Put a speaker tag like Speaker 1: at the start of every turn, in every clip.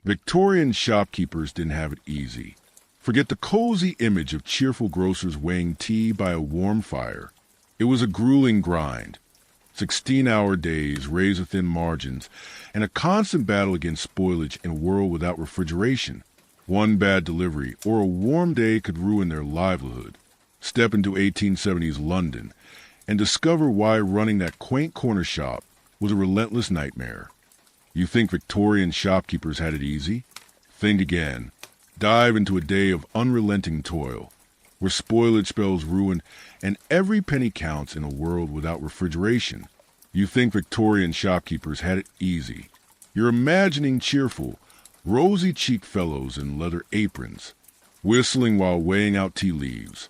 Speaker 1: Victorian shopkeepers didn't have it easy. Forget the cozy image of cheerful grocers weighing tea by a warm fire. It was a grueling grind. 16-hour days, razor-thin margins, and a constant battle against spoilage in a world without refrigeration. One bad delivery or a warm day could ruin their livelihood. Step into 1870s London and discover why running that quaint corner shop was a relentless nightmare. You think Victorian shopkeepers had it easy? Think again. Dive into a day of unrelenting toil, where spoilage spells ruin and every penny counts in a world without refrigeration. You think Victorian shopkeepers had it easy. You're imagining cheerful, rosy-cheeked fellows in leather aprons, whistling while weighing out tea leaves,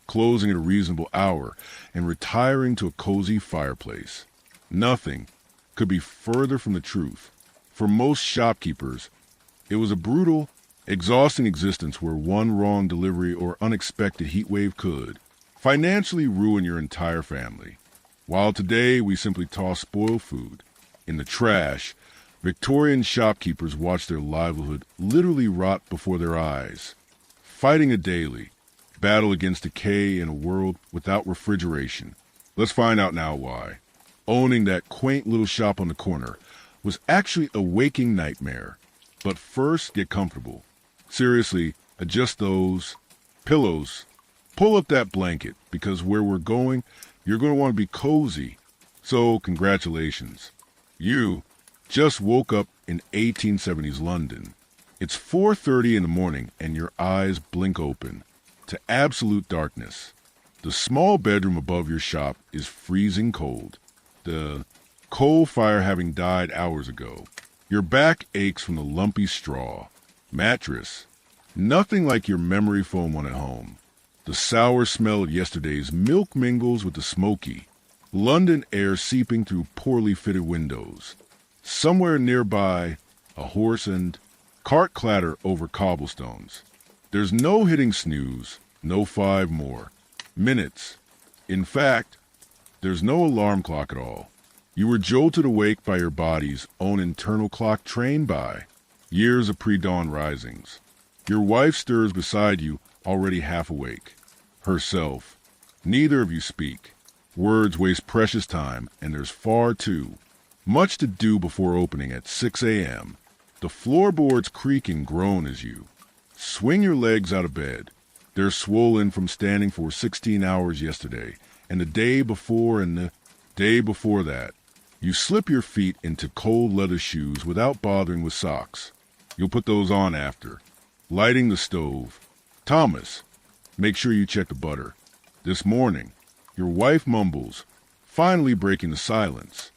Speaker 1: closing at a reasonable hour, and retiring to a cozy fireplace. Nothing could be further from the truth. For most shopkeepers, it was a brutal, exhausting existence where one wrong delivery or unexpected heat wave could financially ruin your entire family. While today we simply toss spoiled food in the trash, Victorian shopkeepers watched their livelihood literally rot before their eyes, fighting a daily battle against decay in a world without refrigeration. Let's find out now why. Owning that quaint little shop on the corner was actually a waking nightmare. But first, get comfortable. Seriously, adjust those pillows. Pull up that blanket, because where we're going, you're going to want to be cozy. So, congratulations. You just woke up in 1870s London. It's 4:30 in the morning and your eyes blink open to absolute darkness. The small bedroom above your shop is freezing cold. The coal fire having died hours ago. Your back aches from the lumpy straw. Mattress. Nothing like your memory foam one at home. The sour smell of yesterday's milk mingles with the smoky London air seeping through poorly fitted windows. Somewhere nearby, a horse and cart clatter over cobblestones. There's no hitting snooze, no 5 more minutes. In fact, there's no alarm clock at all. You were jolted awake by your body's own internal clock trained by years of pre-dawn risings. Your wife stirs beside you, already half awake. Herself. Neither of you speak. Words waste precious time, and there's far too much to do before opening at 6 a.m. The floorboards creak and groan as you swing your legs out of bed. They're swollen from standing for 16 hours yesterday, and the day before and the day before that. You slip your feet into cold leather shoes without bothering with socks. You'll put those on after. Lighting the stove. Thomas, make sure you check the butter. This morning, your wife mumbles, finally breaking the silence.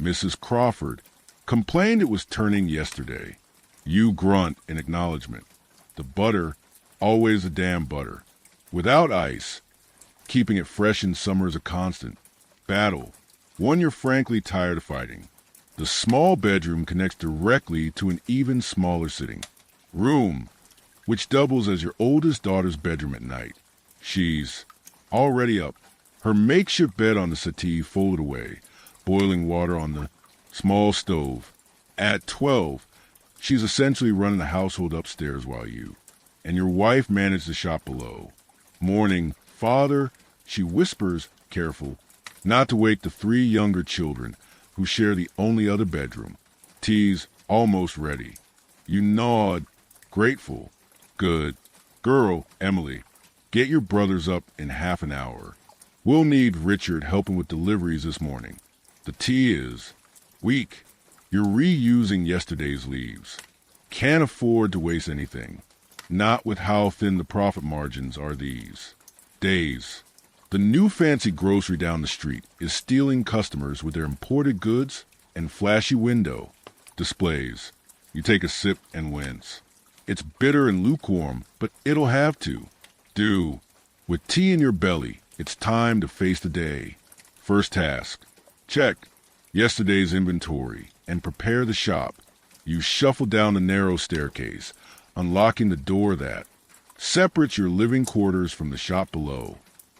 Speaker 1: Mrs. Crawford complained it was turning yesterday. You grunt in acknowledgement. The butter, always a damn butter. Without ice, keeping it fresh in summer is a constant battle. One you're frankly tired of fighting. The small bedroom connects directly to an even smaller sitting room, which doubles as your oldest daughter's bedroom at night. She's already up, her makeshift bed on the settee folded away, boiling water on the small stove. At 12, she's essentially running the household upstairs while you and your wife manage the shop below. Morning, father, she whispers, careful, not to wake the 3 younger children who share the only other bedroom. Tea's almost ready. You nod, grateful. Good. Girl, Emily, get your brothers up in half an hour. We'll need Richard helping with deliveries this morning. The tea is weak. You're reusing yesterday's leaves. Can't afford to waste anything. Not with how thin the profit margins are these days. The new fancy grocery down the street is stealing customers with their imported goods and flashy window displays. You take a sip and wince. It's bitter and lukewarm, but it'll have to. Do. With tea in your belly, it's time to face the day. First task. Check yesterday's inventory and prepare the shop. You shuffle down the narrow staircase, unlocking the door that separates your living quarters from the shop below.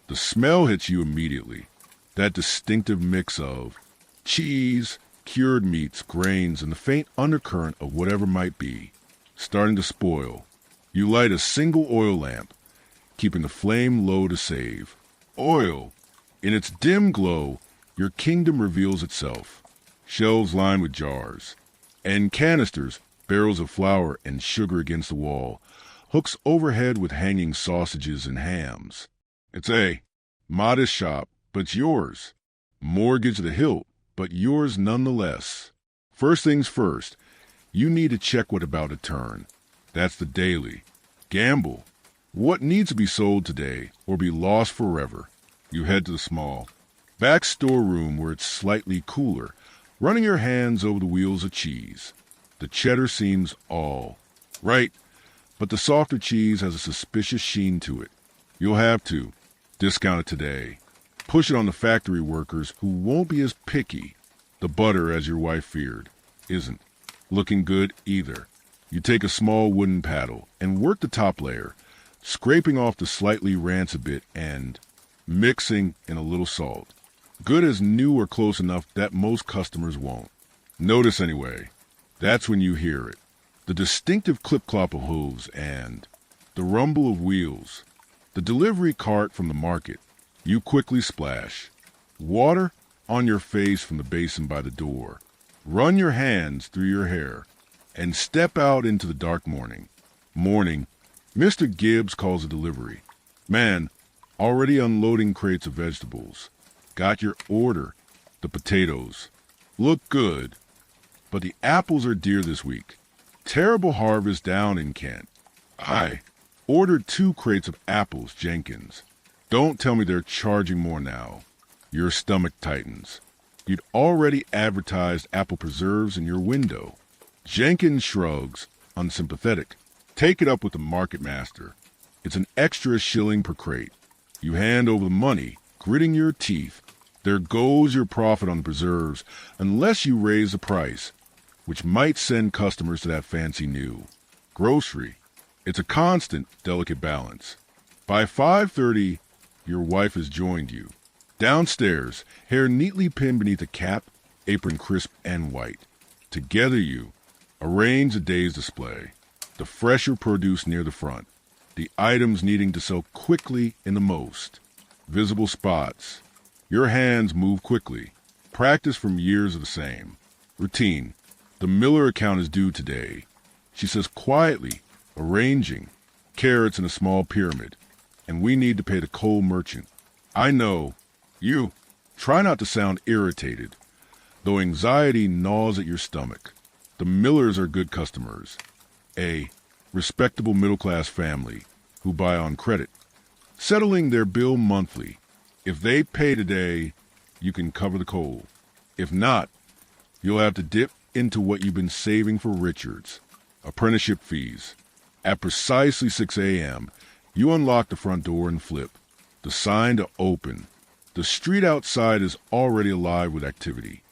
Speaker 1: The smell hits you immediately. That distinctive mix of cheese, cured meats, grains, and the faint undercurrent of whatever might be. starting to spoil. You light a single oil lamp, keeping the flame low to save. Oil! In its dim glow, your kingdom reveals itself. Shelves lined with jars, and canisters, barrels of flour and sugar against the wall, hooks overhead with hanging sausages and hams. It's a modest shop, but it's yours. Mortgage the hilt, but yours nonetheless. First things first, you need to check what about to turn. That's the daily. Gamble. What needs to be sold today or be lost forever? You head to the small back storeroom where it's slightly cooler, running your hands over the wheels of cheese. The cheddar seems all right, but the softer cheese has a suspicious sheen to it. You'll have to discount it today. Push it on the factory workers who won't be as picky. The butter, as your wife feared, isn't looking good either. You take a small wooden paddle and work the top layer, scraping off the slightly rancid bit and mixing in a little salt. Good as new or close enough that most customers won't notice anyway. That's when you hear it. The distinctive clip-clop of hooves and the rumble of wheels. The delivery cart from the market. You quickly splash. Water on your face from the basin by the door. Run your hands through your hair and step out into the dark morning. Mr. Gibbs calls a delivery. Man, already unloading crates of vegetables. Got your order. The potatoes look good, but the apples are dear this week. Terrible harvest down in Kent. I ordered 2 crates of apples, Jenkins. Don't tell me they're charging more now. Your stomach tightens. You'd already advertised apple preserves in your window. Jenkins shrugs, unsympathetic. Take it up with the market master. It's an extra shilling per crate. You hand over the money, gritting your teeth. There goes your profit on the preserves, unless you raise the price, which might send customers to that fancy new grocery. It's a constant, delicate balance. By 5:30, your wife has joined you. Downstairs, hair neatly pinned beneath a cap, apron crisp and white. Together you arrange the day's display. The fresher produce near the front. The items needing to sell quickly in the most visible spots. Your hands move quickly. Practice from years of the same. Routine. The Miller account is due today. She says quietly, arranging. Carrots in a small pyramid. And we need to pay the coal merchant. I know. You. Try not to sound irritated, though anxiety gnaws at your stomach. The Millers are good customers. A respectable middle-class family who buy on credit, settling their bill monthly. If they pay today, you can cover the coal. If not, you'll have to dip into what you've been saving for Richards. Apprenticeship fees. At precisely 6 a.m., you unlock the front door and flip. The sign to open. The street outside is already alive with activity.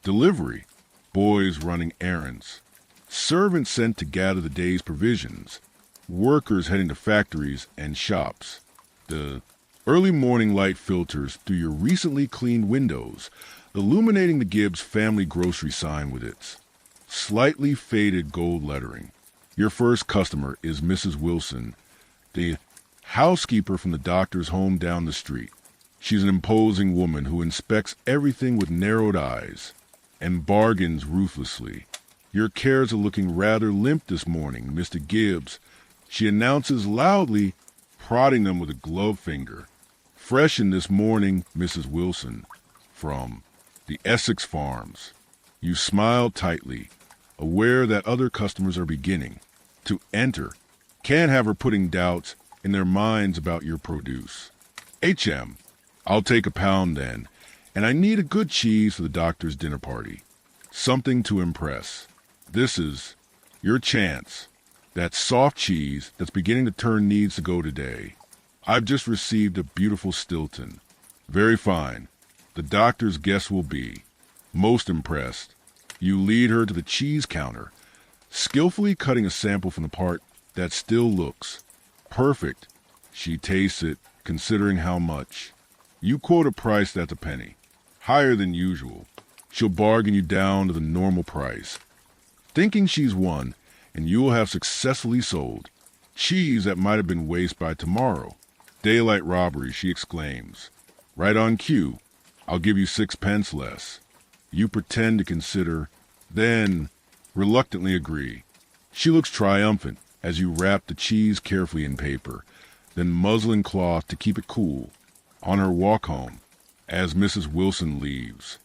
Speaker 1: Delivery. Boys running errands. Servants sent to gather the day's provisions. Workers heading to factories and shops. The early morning light filters through your recently cleaned windows, illuminating the Gibbs family grocery sign with its slightly faded gold lettering. Your first customer is Mrs. Wilson, the housekeeper from the doctor's home down the street. She's an imposing woman who inspects everything with narrowed eyes and bargains ruthlessly. Your cares are looking rather limp this morning, Mr. Gibbs, she announces loudly, prodding them with a gloved finger. Freshened this morning, Mrs. Wilson, from the Essex Farms. You smile tightly, aware that other customers are beginning to enter. Can't have her putting doubts in their minds about your produce. HM, I'll take a pound then, and I need a good cheese for the doctor's dinner party. Something to impress. This is your chance. That soft cheese that's beginning to turn needs to go today. I've just received a beautiful Stilton. Very fine. The doctor's guest will be most impressed. You lead her to the cheese counter, skillfully cutting a sample from the part that still looks perfect. She tastes it, considering how much. You quote a price that's a penny, higher than usual. She'll bargain you down to the normal price. Thinking she's won, and you will have successfully sold cheese that might have been waste by tomorrow. Daylight robbery, she exclaims. Right on cue. I'll give you 6 pence less. You pretend to consider, then reluctantly agree. She looks triumphant as you wrap the cheese carefully in paper, then muslin cloth to keep it cool. On her walk home, as Mrs. Wilson leaves,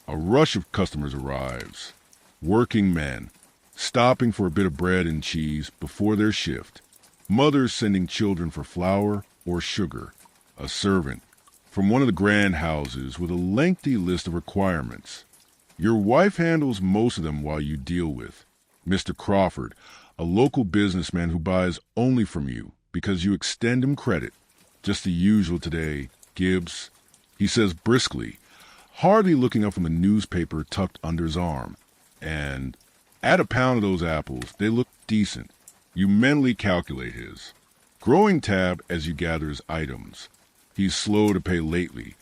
Speaker 1: a rush of customers arrives. Working men, stopping for a bit of bread and cheese before their shift. Mothers sending children for flour or sugar. A servant from one of the grand houses with a lengthy list of requirements. Your wife handles most of them while you deal with Mr. Crawford, a local businessman who buys only from you because you extend him credit. Just the usual today, Gibbs, he says briskly, hardly looking up from the newspaper tucked under his arm. And add a pound of those apples. They look decent. You mentally calculate his growing tab as you gather his items. He's slow to pay lately,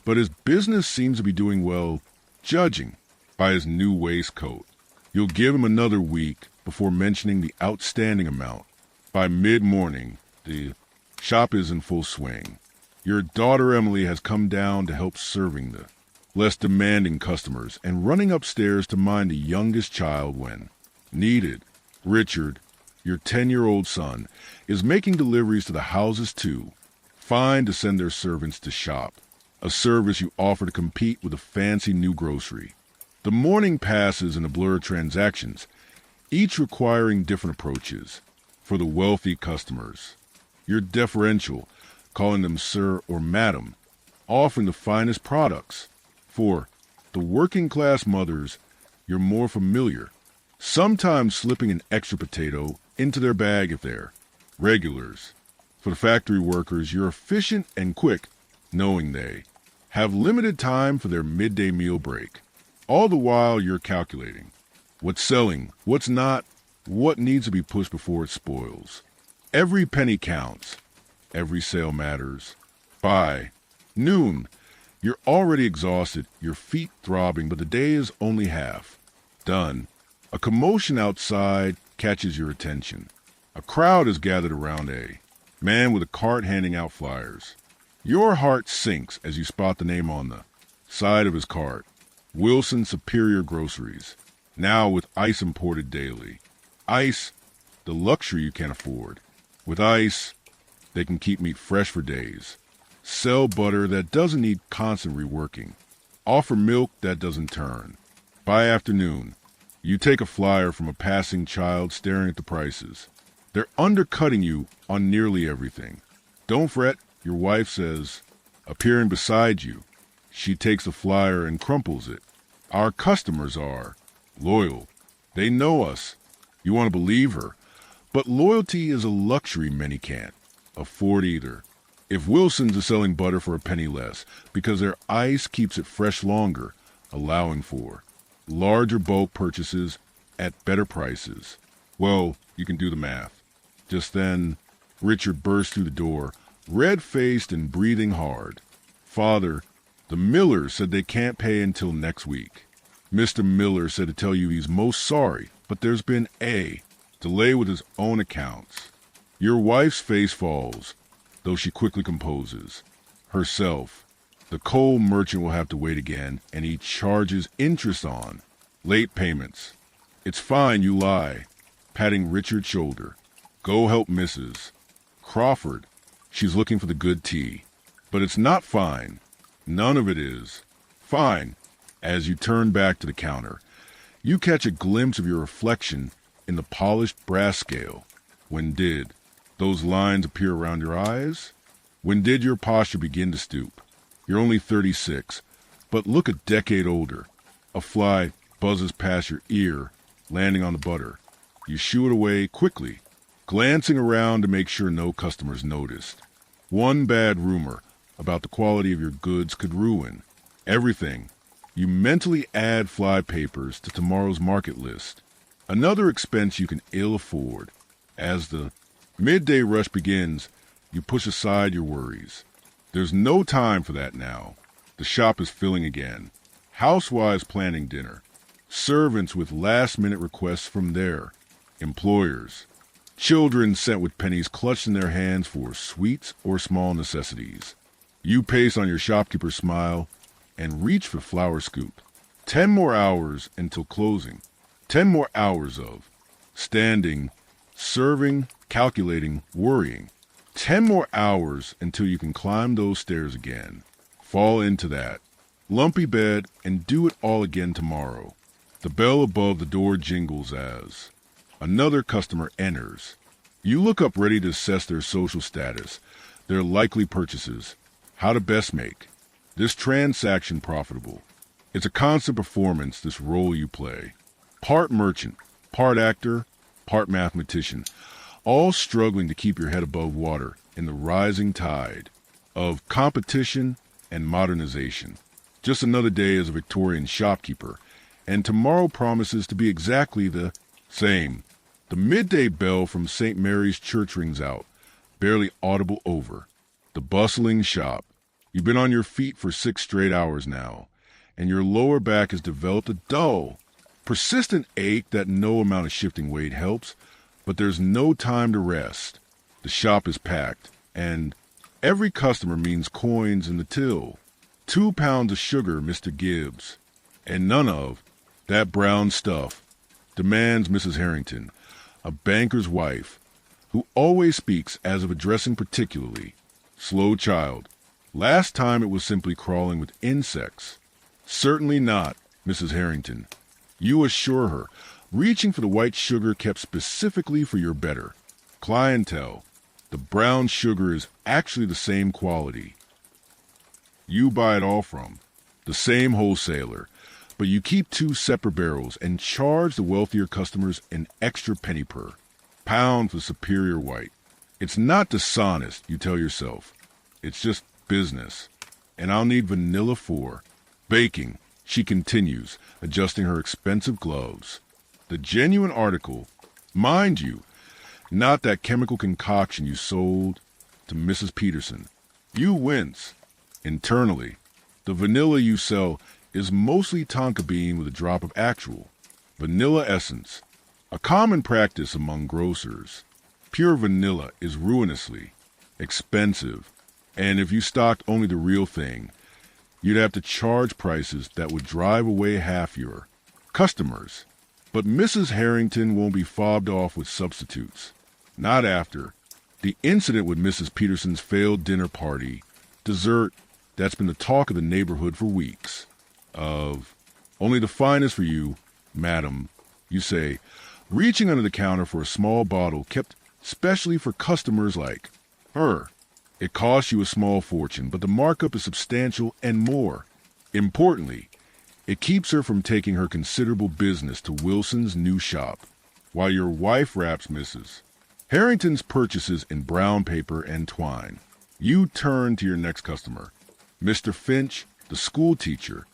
Speaker 1: but his business seems to be doing well, judging by his new waistcoat. You'll give him another week before mentioning the outstanding amount. By mid-morning, the shop is in full swing. Your daughter Emily has come down to help serving the less demanding customers and running upstairs to mind the youngest child when needed. Richard, your 10-year-old son, is making deliveries to the houses too. Fine to send their servants to shop, a service you offer to compete with a fancy new grocery. The morning passes in a blur of transactions, each requiring different approaches. For the wealthy customers, you're deferential, calling them sir or madam, offering the finest products. For the working-class mothers, you're more familiar, sometimes slipping an extra potato into their bag if they're regulars. For the factory workers, you're efficient and quick, knowing they have limited time for their midday meal break. All the while you're calculating what's selling, what's not, what needs to be pushed before it spoils. Every penny counts. Every sale matters. By noon, you're already exhausted, your feet throbbing, but the day is only half done. A commotion outside catches your attention. A crowd is gathered around a man with a cart handing out flyers. Your heart sinks as you spot the name on the side of his cart. Wilson Superior Groceries, now with ice imported daily. Ice, the luxury you can't afford. With ice, they can keep meat fresh for days. Sell butter that doesn't need constant reworking. Offer milk that doesn't turn. By afternoon, you take a flyer from a passing child staring at the prices. They're undercutting you on nearly everything. Don't fret, your wife says, appearing beside you. She takes the flyer and crumples it. Our customers are loyal. They know us. You want to believe her. But loyalty is a luxury many can't afford either. If Wilson's is selling butter for a penny less because their ice keeps it fresh longer, allowing for larger bulk purchases at better prices, well, you can do the math. Just then, Richard burst through the door, red-faced and breathing hard. Father, the Millers said they can't pay until next week. Mr. Miller said to tell you he's most sorry, but there's been a delay with his own accounts. Your wife's face falls, though she quickly composes. Herself, the coal merchant will have to wait again, and he charges interest on late payments. It's fine, you lie, patting Richard's shoulder. Go help Mrs. Crawford. She's looking for the good tea. But it's not fine. None of it is. Fine. As you turn back to the counter, you catch a glimpse of your reflection in the polished brass scale. When did those lines appear around your eyes? When did your posture begin to stoop? You're only 36, but look a decade older. A fly buzzes past your ear, landing on the butter. You shoo it away quickly, glancing around to make sure no customers noticed. One bad rumor about the quality of your goods could ruin everything. You mentally add fly papers to tomorrow's market list, another expense you can ill afford. As the midday rush begins, you push aside your worries. There's no time for that now. The shop is filling again. Housewives planning dinner. Servants with last-minute requests from their Employers. Children sent with pennies clutched in their hands for sweets or small necessities. You pace on your shopkeeper smile and reach for flour scoop. 10 more hours until closing. 10 more hours of standing, serving, calculating, worrying. 10 more hours until you can climb those stairs again. Fall into that lumpy bed and do it all again tomorrow. The bell above the door jingles as another customer enters. You look up ready to assess their social status, their likely purchases, how to best make this transaction profitable. It's a constant performance, this role you play. Part merchant, part actor, part mathematician, all struggling to keep your head above water in the rising tide of competition and modernization. Just another day as a Victorian shopkeeper, and tomorrow promises to be exactly the same. The midday bell from St. Mary's Church rings out, barely audible over the bustling shop. You've been on your feet for 6 straight hours now, and your lower back has developed a dull, persistent ache that no amount of shifting weight helps, but there's no time to rest. The shop is packed, and every customer means coins in the till. 2 pounds of sugar, Mr. Gibbs, and none of that brown stuff, demands Mrs. Harrington, a banker's wife, who always speaks as of addressing particularly. Slow child. Last time it was simply crawling with insects. Certainly not, Mrs. Harrington. You assure her, reaching for the white sugar kept specifically for your better clientele. The brown sugar is actually the same quality. You buy it all from the same wholesaler, but you keep 2 separate barrels and charge the wealthier customers an extra penny per pound for superior white. It's not dishonest, you tell yourself. It's just business. And I'll need vanilla for baking, she continues, adjusting her expensive gloves. The genuine article, mind you, not that chemical concoction you sold to Mrs. Peterson. You wince. Internally, the vanilla you sell is mostly tonka bean with a drop of actual vanilla essence, a common practice among grocers. Pure vanilla is ruinously expensive, and if you stocked only the real thing, you'd have to charge prices that would drive away half your customers. But Mrs. Harrington won't be fobbed off with substitutes. Not after the incident with Mrs. Peterson's failed dinner party, dessert that's been the talk of the neighborhood for weeks. Of only the finest for you, madam, you say, reaching under the counter for a small bottle kept specially for customers like her. It costs you a small fortune, but the markup is substantial and more. Importantly, it keeps her from taking her considerable business to Wilson's new shop, while your wife wraps Mrs. Harrington's purchases in brown paper and twine. You turn to your next customer, Mr. Finch, the school teacher.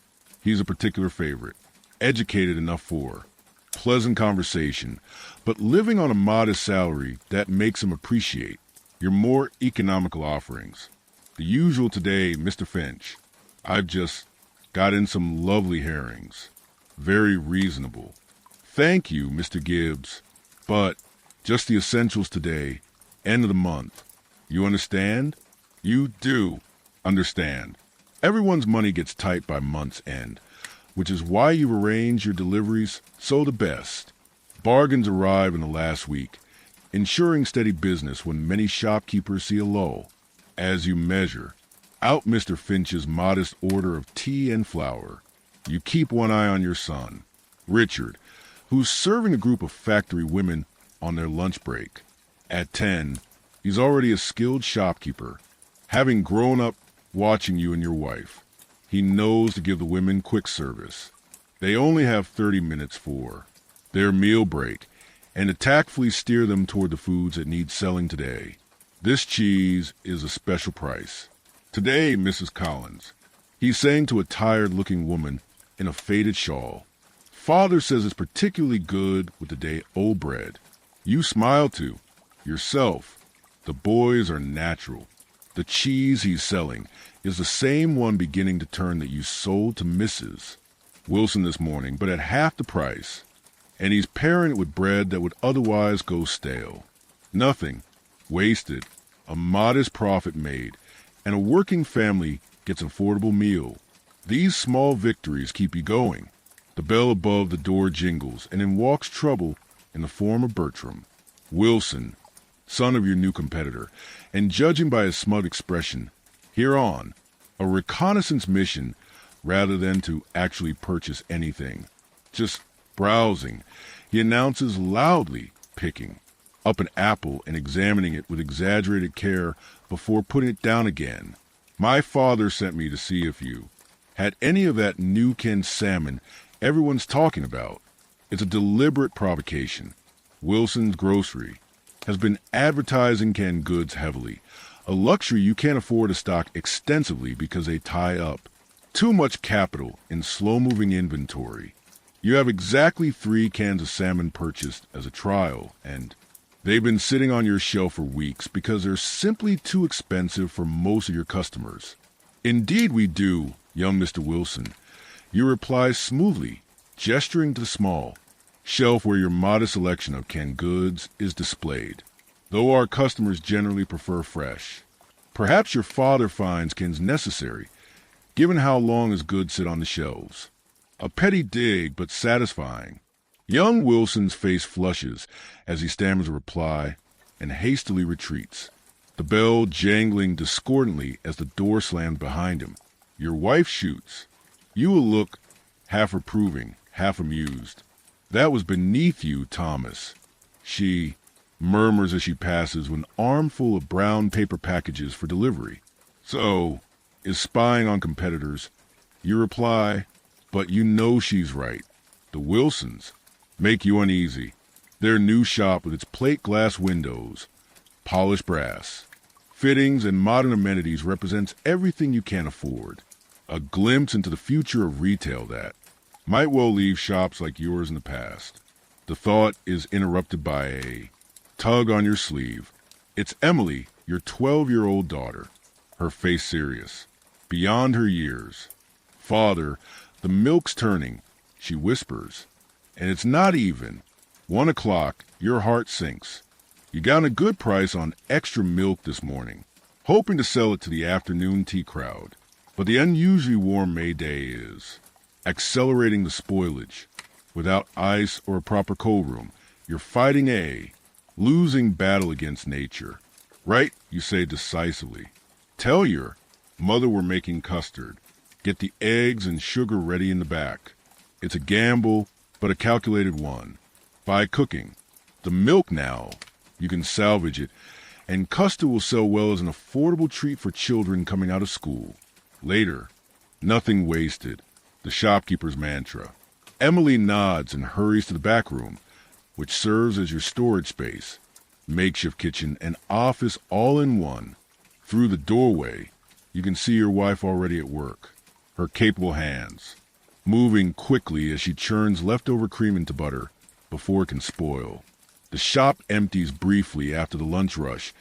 Speaker 1: He's a particular favorite, educated enough for pleasant conversation, but living on a modest salary that makes him appreciate your more economical offerings. The usual today, Mr. Finch. I've just got in some lovely herrings. Very reasonable. Thank you, Mr. Gibbs. But just the essentials today, end of the month. You understand? You do understand. Everyone's money gets tight by month's end, which is why you arrange your deliveries so the best. Bargains arrive in the last week, ensuring steady business when many shopkeepers see a lull. As you measure out Mr. Finch's modest order of tea and flour, you keep one eye on your son, Richard, who's serving a group of factory women on their lunch break. At 10, he's already a skilled shopkeeper, having grown up watching you and your wife. He knows to give the women quick service. They only have 30 minutes for their meal break, and to tactfully steer them toward the foods that need selling today. This cheese is a special price. Today, Mrs. Collins, he's saying to a tired-looking woman in a faded shawl. Father says it's particularly good with the day-old bread. You smile to yourself. The boys are natural. The cheese he's selling is the same one beginning to turn that you sold to Mrs. Wilson this morning, but at half the price. and he's pairing it with bread that would otherwise go stale. Nothing wasted, a modest profit made, and a working family gets an affordable meal. These small victories keep you going. The bell above the door jingles, and in walks Trouble in the form of Bertram. Wilson, son of your new competitor, and judging by his smug expression, here on a reconnaissance mission rather than to actually purchase anything. Just browsing, he announces loudly, picking up an apple and examining it with exaggerated care before putting it down again. My father sent me to see if you had any of that new canned salmon everyone's talking about. It's a deliberate provocation. Wilson's Grocery has been advertising canned goods heavily, a luxury you can't afford to stock extensively because they tie up too much capital in slow-moving inventory. You have exactly 3 cans of salmon purchased as a trial, and they've been sitting on your shelf for weeks because they're simply too expensive for most of your customers. Indeed we do, young Mr. Wilson. You reply smoothly, gesturing to the small shelf where your modest selection of canned goods is displayed, though our customers generally prefer fresh. Perhaps your father finds cans necessary, given how long his goods sit on the shelves. A petty dig, but satisfying. Young Wilson's face flushes as he stammers a reply and hastily retreats, the bell jangling discordantly as the door slams behind him. Your wife shoots. You will look half reproving, half amused. That was beneath you, Thomas. She murmurs as she passes with an armful of brown paper packages for delivery. So, is spying on competitors. You reply, but you know she's right. The Wilsons make you uneasy. Their new shop with its plate glass windows, polished brass, fittings, and modern amenities represents everything you can't afford. A glimpse into the future of retail that might well leave shops like yours in the past. The thought is interrupted by a tug on your sleeve. It's Emily, your 12-year-old daughter, her face serious, beyond her years. Father, the milk's turning, she whispers, and it's not even. 1 o'clock, your heart sinks. You got a good price on extra milk this morning, hoping to sell it to the afternoon tea crowd. But the unusually warm May day is accelerating the spoilage. Without ice or a proper cold room, you're fighting a losing battle against nature. Right, you say decisively. Tell your mother we're making custard. Get the eggs and sugar ready in the back. It's a gamble, but a calculated one. By cooking the milk now, you can salvage it, and custard will sell well as an affordable treat for children coming out of school. Later, nothing wasted, the shopkeeper's mantra. Emily nods and hurries to the back room, which serves as your storage space, makeshift kitchen, and office all in one. Through the doorway, you can see your wife already at work, her capable hands moving quickly as she churns leftover cream into butter before it can spoil. The shop empties briefly after the lunch rush,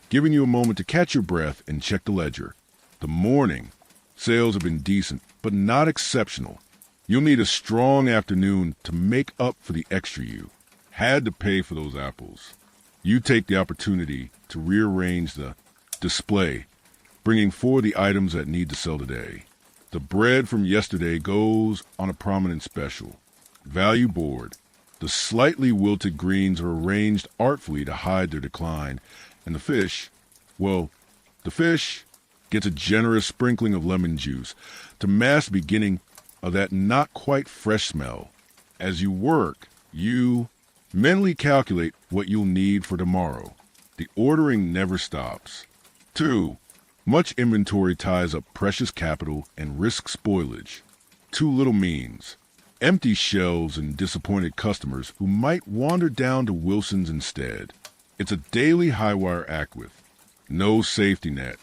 Speaker 1: giving you a moment to catch your breath and check the ledger. The morning sales have been decent, but not exceptional. You'll need a strong afternoon to make up for the extra you had to pay for those apples. You take the opportunity to rearrange the display, bringing forward the items that need to sell today. The bread from yesterday goes on a prominent special. Value board. The slightly wilted greens are arranged artfully to hide their decline, and the fish, well, the fish gets a generous sprinkling of lemon juice to mask the beginning of that not quite fresh smell. As you work, you mentally calculate what you'll need for tomorrow. The ordering never stops. 2. Much inventory ties up precious capital and risks spoilage. Too little means empty shelves and disappointed customers who might wander down to Wilson's instead. It's a daily high-wire act with no safety net.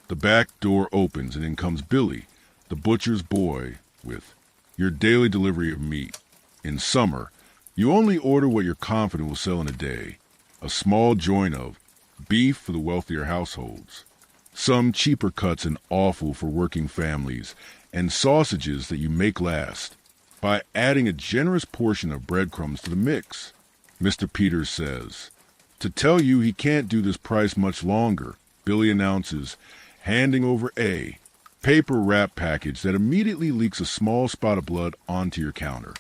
Speaker 1: The back door opens and in comes Billy, the butcher's boy, with your daily delivery of meat. In summer, you only order what you're confident will sell in a day. A small joint of beef for the wealthier households, some cheaper cuts and offal for working families, and sausages that you make last. by adding a generous portion of breadcrumbs to the mix. Mr. Peters says, "To tell you he can't do this price much longer," Billy announces, handing over a paper wrap package that immediately leaks a small spot of blood onto your counter.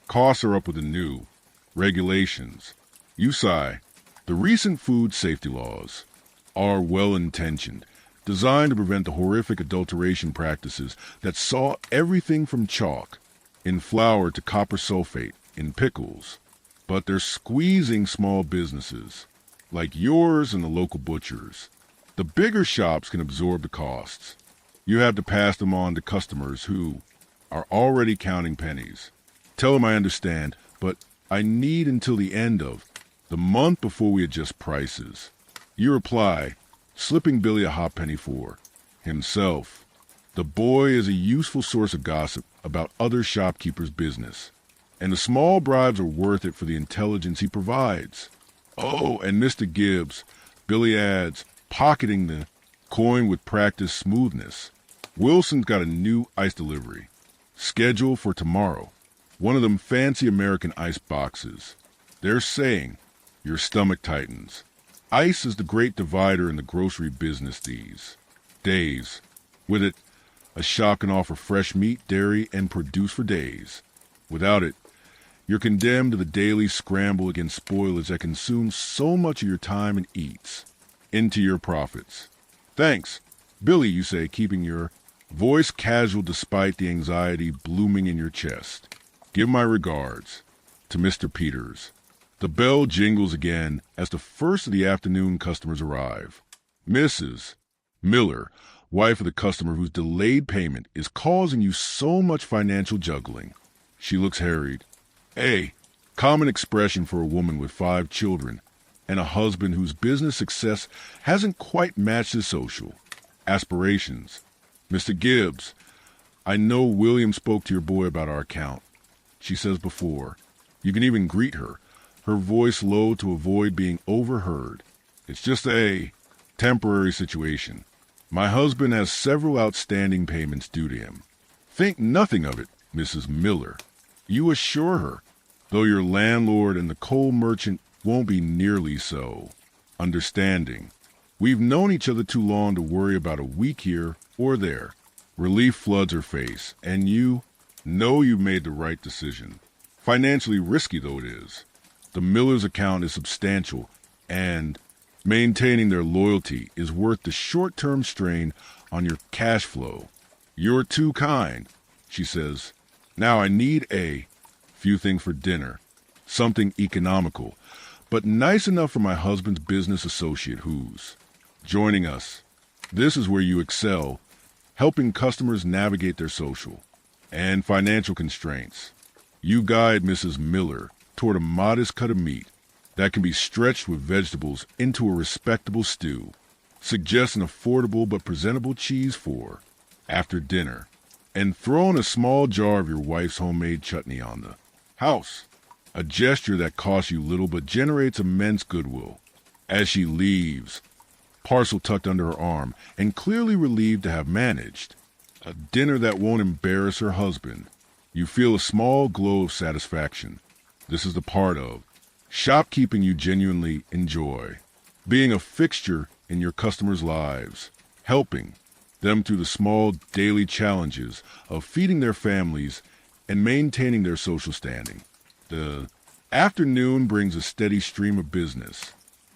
Speaker 1: Costs are up with the new regulations. You sigh. The recent food safety laws are well-intentioned, designed to prevent the horrific adulteration practices that saw everything from chalk in flour to copper sulfate in pickles. But they're squeezing small businesses, like yours and the local butchers. The bigger shops can absorb the costs. You have to pass them on to customers who are already counting pennies. Tell them I understand, but I need until the end of the month before we adjust prices. You reply, slipping Billy a hot penny for himself. The boy is a useful source of gossip about other shopkeepers' business, and the small bribes are worth it for the intelligence he provides. Oh, and Mr. Gibbs, Billy adds, pocketing the coin with practiced smoothness. Wilson's got a new ice delivery, scheduled for tomorrow. One of them fancy American ice boxes. They're saying your stomach tightens. Ice is the great divider in the grocery business these days. With it, a shop can offer fresh meat, dairy, and produce for days. Without it, you're condemned to the daily scramble against spoilage that consumes so much of your time and eats into your profits. Thanks, Billy, you say, keeping your voice casual despite the anxiety blooming in your chest. Give my regards to Mr. Peters. The bell jingles again as the first of the afternoon customers arrive. Mrs. Miller, wife of the customer whose delayed payment is causing you so much financial juggling. She looks harried. A common expression for a woman with 5 children and a husband whose business success hasn't quite matched his social aspirations. Mr. Gibbs, I know William spoke to your boy about our account. She says before. You can even greet her, her voice low to avoid being overheard. It's just a temporary situation. My husband has several outstanding payments due to him. Think nothing of it, Mrs. Miller. You assure her, though your landlord and the coal merchant won't be nearly so understanding. We've known each other too long to worry about a week here or there. Relief floods her face, and you know you've made the right decision. Financially risky though it is. The Miller's account is substantial, and maintaining their loyalty is worth the short-term strain on your cash flow. You're too kind, she says. Now I need a few things for dinner, something economical, but nice enough for my husband's business associate who's joining us. This is where you excel, helping customers navigate their social and financial constraints. You guide Mrs. Miller toward a modest cut of meat that can be stretched with vegetables into a respectable stew. Suggest an affordable but presentable cheese for after dinner, and throw in a small jar of your wife's homemade chutney on the house, a gesture that costs you little but generates immense goodwill. As she leaves, parcel tucked under her arm, and clearly relieved to have managed a dinner that won't embarrass her husband, you feel a small glow of satisfaction. This is the part of shopkeeping you genuinely enjoy, being a fixture in your customers' lives, helping them through the small daily challenges of feeding their families and maintaining their social standing. The afternoon brings a steady stream of business.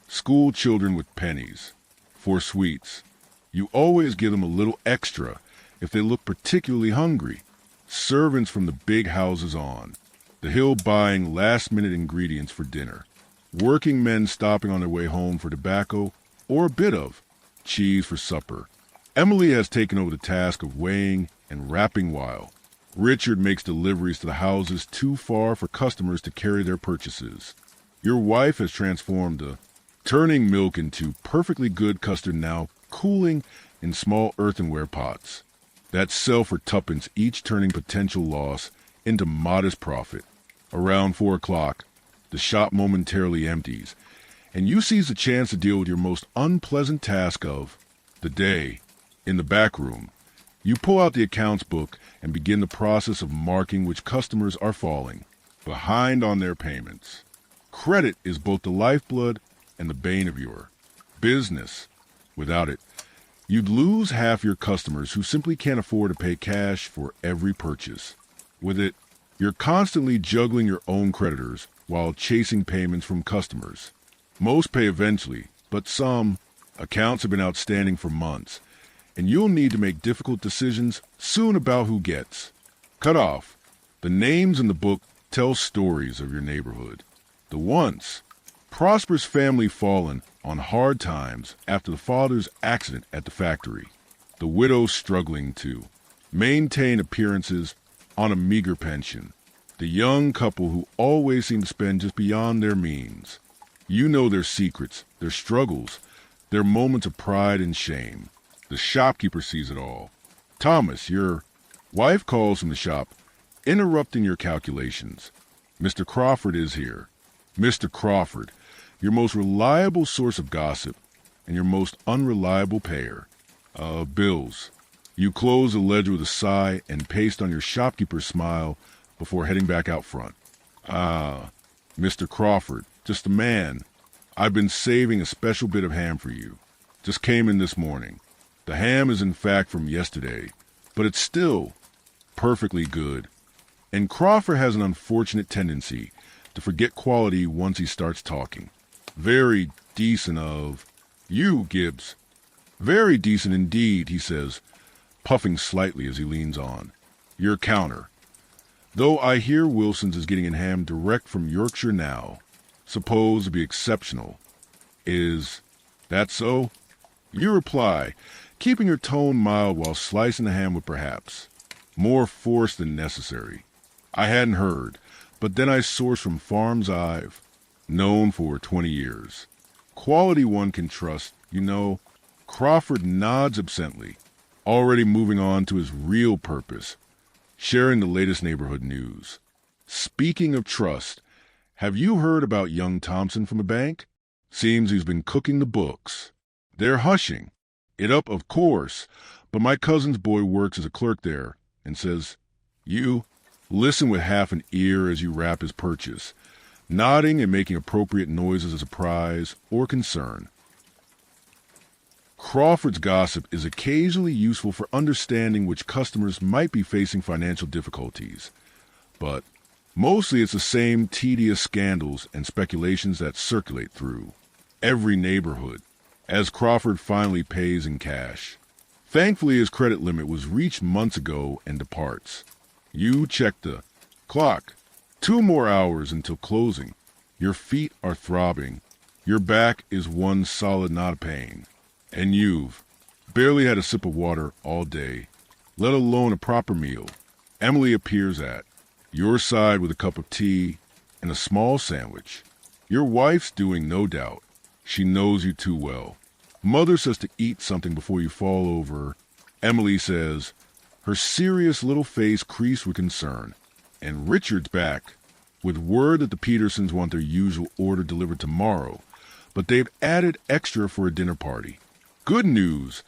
Speaker 1: School children with pennies for sweets. You always give them a little extra if they look particularly hungry. Servants from the big houses on the hill buying last-minute ingredients for dinner. Working men stopping on their way home for tobacco or a bit of cheese for supper. Emily has taken over the task of weighing and wrapping while Richard makes deliveries to the houses too far for customers to carry their purchases. Your wife has transformed the turning milk into perfectly good custard now cooling in small earthenware pots that sell for tuppence each, turning potential loss into modest profit. Around 4 o'clock, the shop momentarily empties, and you seize the chance to deal with your most unpleasant task of the day in the back room. You pull out the accounts book and begin the process of marking which customers are falling behind on their payments. Credit is both the lifeblood and the bane of your business. Without it, you'd lose half your customers who simply can't afford to pay cash for every purchase. With it, you're constantly juggling your own creditors while chasing payments from customers. Most pay eventually, but some accounts have been outstanding for months, and you'll need to make difficult decisions soon about who gets cut off. The names in the book tell stories of your neighborhood. The once prosperous family fallen on hard times after the father's accident at the factory. The widow struggling to maintain appearances on a meager pension. The young couple who always seem to spend just beyond their means. You know their secrets, their struggles, their moments of pride and shame. The shopkeeper sees it all. Thomas, your wife calls from the shop, interrupting your calculations. Mr. Crawford is here. Mr. Crawford, your most reliable source of gossip and your most unreliable payer. Bills. You close the ledger with a sigh and paste on your shopkeeper's smile before heading back out front. Mr. Crawford, just a man. I've been saving a special bit of ham for you. Just came in this morning. The ham is in fact from yesterday, but it's still perfectly good. And Crawford has an unfortunate tendency to forget quality once he starts talking. Very decent of you, Gibbs. Very decent indeed, he says, puffing slightly as he leans on. Your counter. Though I hear Wilson's is getting in ham direct from Yorkshire now, supposed to be exceptional. Is that so? You reply, keeping your tone mild while slicing the ham with perhaps more force than necessary. I hadn't heard, but then I source from farms I've known for 20 years. Quality one can trust, you know. Crawford nods absently, already moving on to his real purpose, sharing the latest neighborhood news. Speaking of trust, have you heard about young Thompson from the bank? Seems he's been cooking the books. They're hushing it up, of course, but my cousin's boy works as a clerk there and says, you listen with half an ear as you wrap his purchase, nodding and making appropriate noises of surprise or concern. Crawford's gossip is occasionally useful for understanding which customers might be facing financial difficulties, but mostly it's the same tedious scandals and speculations that circulate through every neighborhood as Crawford finally pays in cash. Thankfully, his credit limit was reached months ago and departs. You check the clock. 2 more hours until closing. Your feet are throbbing. Your back is one solid knot of pain. And you've barely had a sip of water all day, let alone a proper meal. Emily appears at your side with a cup of tea and a small sandwich. Your wife's doing, no doubt. She knows you too well. Mother says to eat something before you fall over. Emily says, her serious little face creased with concern. And Richard's back, with word that the Petersons want their usual order delivered tomorrow, but they've added extra for a dinner party. Good news,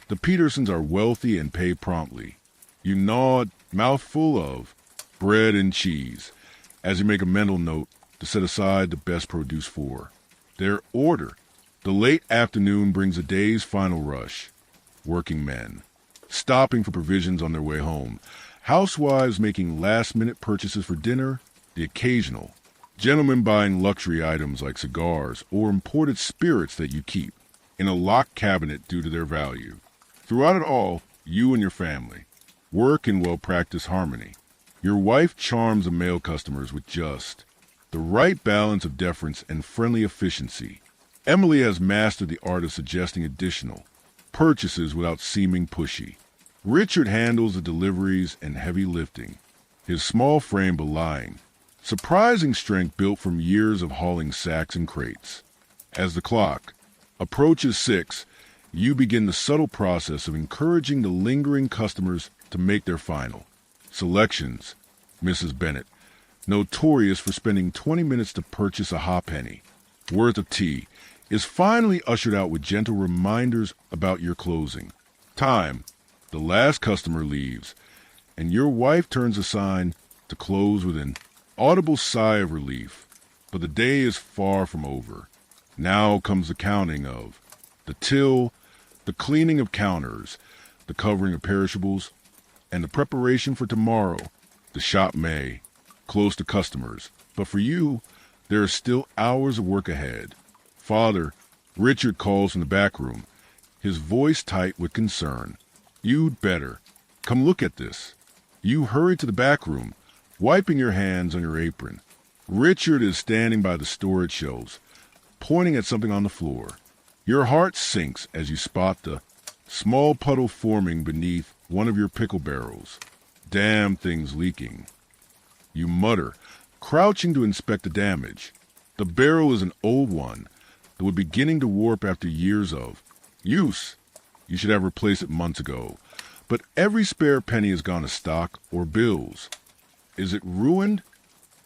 Speaker 1: the Petersons are wealthy and pay promptly. You gnaw a mouthful of bread and cheese as you make a mental note to set aside the best produce for their order. The late afternoon brings the day's final rush. Working men, stopping for provisions on their way home. Housewives making last-minute purchases for dinner. The occasional gentlemen buying luxury items like cigars or imported spirits that you keep in a locked cabinet due to their value. Throughout it all, you and your family work in well-practiced harmony. Your wife charms the male customers with just the right balance of deference and friendly efficiency. Emily has mastered the art of suggesting additional purchases without seeming pushy. Richard handles the deliveries and heavy lifting, his small frame belying surprising strength built from years of hauling sacks and crates. As the clock approaches 6, you begin the subtle process of encouraging the lingering customers to make their final selections. Mrs. Bennett, notorious for spending 20 minutes to purchase a halfpenny worth of tea, is finally ushered out with gentle reminders about your closing time. The last customer leaves, and your wife turns the sign to close with an audible sigh of relief. But the day is far from over. Now comes the counting of the till, the cleaning of counters, the covering of perishables, and the preparation for tomorrow. The shop may close to customers, but for you, there are still hours of work ahead. Father, Richard calls from the back room, his voice tight with concern. You'd better. Come look at this. You hurry to the back room, wiping your hands on your apron. Richard is standing by the storage shelves, pointing at something on the floor. Your heart sinks as you spot the small puddle forming beneath one of your pickle barrels. Damn thing's leaking. You mutter, crouching to inspect the damage. The barrel is an old one that was beginning to warp after years of use. You should have replaced it months ago, but every spare penny has gone to stock or bills. Is it ruined?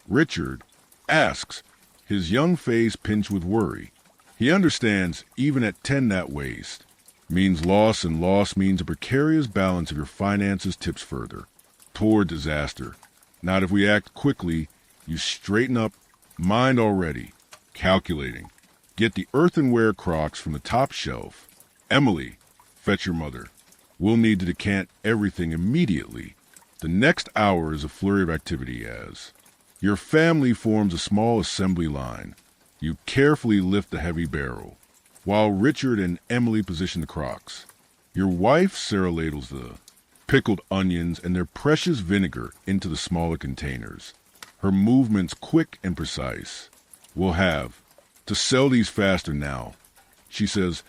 Speaker 1: Richard asks, his young face pinched with worry. He understands even at 10 that waste means loss, and loss means a precarious balance of your finances tips further toward disaster. Not if we act quickly. You straighten up, mind already, calculating. Get the earthenware crocks from the top shelf. Emily, fetch your mother. We'll need to decant everything immediately. The next hour is a flurry of activity as your family forms a small assembly line. You carefully lift the heavy barrel, while Richard and Emily position the crocks. Your wife, Sarah, ladles the pickled onions and their precious vinegar into the smaller containers. Her movements quick and precise. We'll have to sell these faster now, she says,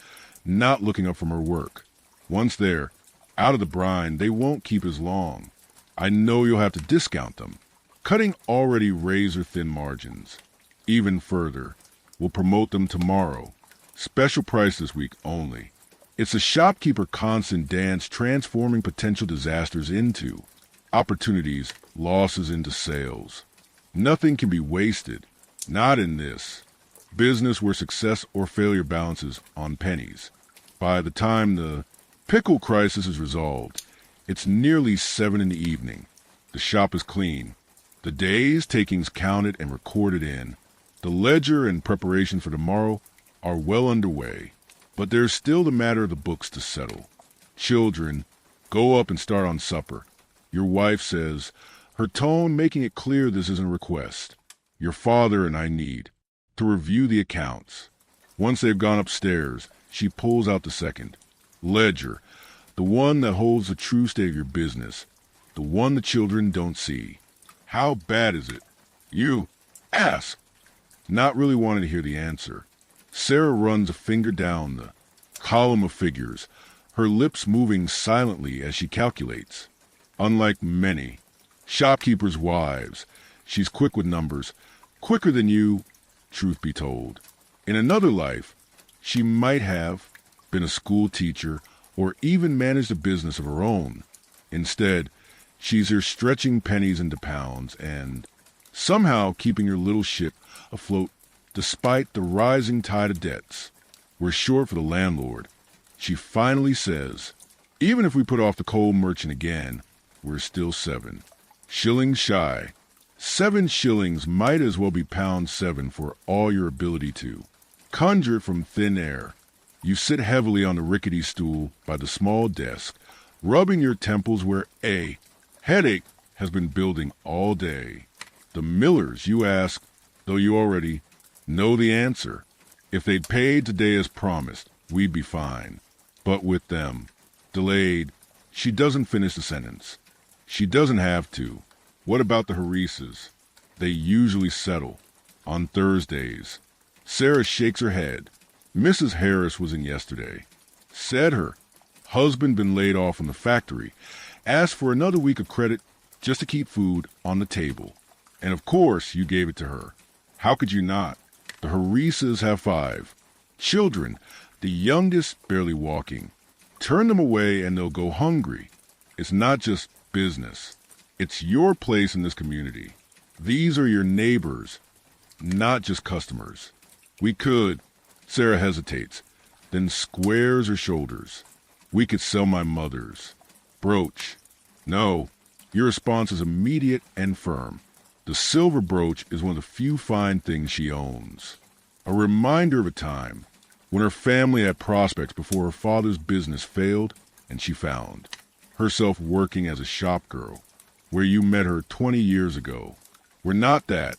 Speaker 1: not looking up from her work. Once there, out of the brine, they won't keep as long. I know you'll have to discount them, cutting already razor-thin margins. Even further, we'll promote them tomorrow. Special price this week only. It's a shopkeeper constant dance, transforming potential disasters into opportunities, losses into sales. Nothing can be wasted. Not in this business where success or failure balances on pennies. By the time the pickle crisis is resolved, it's nearly 7 in the evening. The shop is clean. The day's takings counted and recorded in. The ledger and preparation for tomorrow are well underway. But there's still the matter of the books to settle. Children, go up and start on supper. Your wife says, her tone making it clear this isn't a request. Your father and I need to review the accounts. Once they've gone upstairs, she pulls out the second ledger, the one that holds the true state of your business, the one the children don't see. How bad is it? You ask, not really wanting to hear the answer. Sarah runs a finger down the column of figures, her lips moving silently as she calculates. Unlike many shopkeepers' wives, she's quick with numbers, quicker than you, truth be told. In another life, she might have been a school teacher or even managed a business of her own. Instead, she's here stretching pennies into pounds and somehow keeping her little ship afloat despite the rising tide of debts. We're short for the landlord. She finally says, even if we put off the coal merchant again, we're still 7 shillings shy. 7 shillings might as well be £7 for all your ability to conjure it from thin air. You sit heavily on the rickety stool by the small desk, rubbing your temples where a headache has been building all day. The Millers, you ask, though you already know the answer. If they'd paid today as promised, we'd be fine. But with them, delayed, she doesn't finish the sentence. She doesn't have to. What about the Harises? They usually settle on Thursdays. Sarah shakes her head. Mrs. Harris was in yesterday. Said her husband been laid off from the factory. Asked for another week of credit just to keep food on the table. And of course you gave it to her. How could you not? The Harises have 5 children, the youngest barely walking. Turn them away and they'll go hungry. It's not just business. It's your place in this community. These are your neighbors, not just customers. We could, Sarah hesitates, then squares her shoulders. We could sell my mother's Brooch. No. Your response is immediate and firm. The silver brooch is one of the few fine things she owns. A reminder of a time when her family had prospects before her father's business failed and she found herself working as a shop girl where you met her 20 years ago. We're not that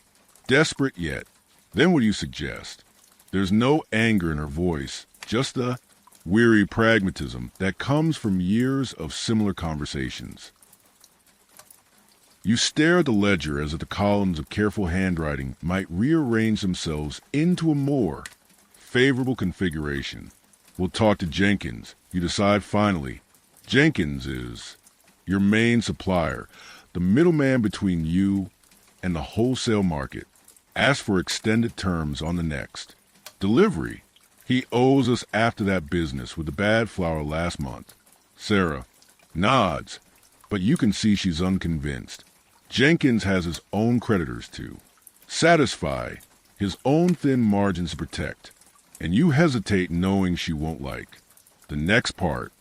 Speaker 1: desperate yet. Then what do you suggest? There's no anger in her voice, just the weary pragmatism that comes from years of similar conversations. You stare at the ledger as if the columns of careful handwriting might rearrange themselves into a more favorable configuration. We'll talk to Jenkins. You decide finally. Jenkins is your main supplier, the middleman between you and the wholesale market. Ask for extended terms on the next. Delivery. He owes us after that business with the bad flour last month. Sarah nods, but you can see she's unconvinced. Jenkins has his own creditors too. Satisfy, his own thin margins to protect. And you hesitate knowing she won't like. The next part.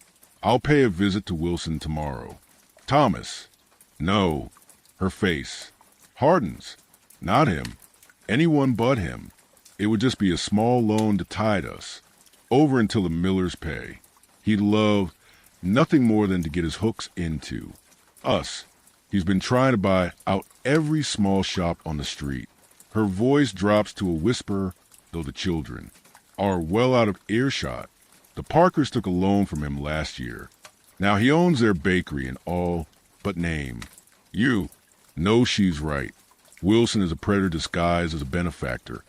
Speaker 1: I'll pay a visit to Wilson tomorrow. Thomas. No. Her face. Hardens. Not him. Anyone but him. It would just be a small loan to tide us. Over until the Millers pay. He'd love nothing more than to get his hooks into us. He's been trying to buy out every small shop on the street. Her voice drops to a whisper, though the children are well out of earshot. The Parkers took a loan from him last year. Now he owns their bakery in all but name. You know she's right. Wilson is a predator disguised as a benefactor,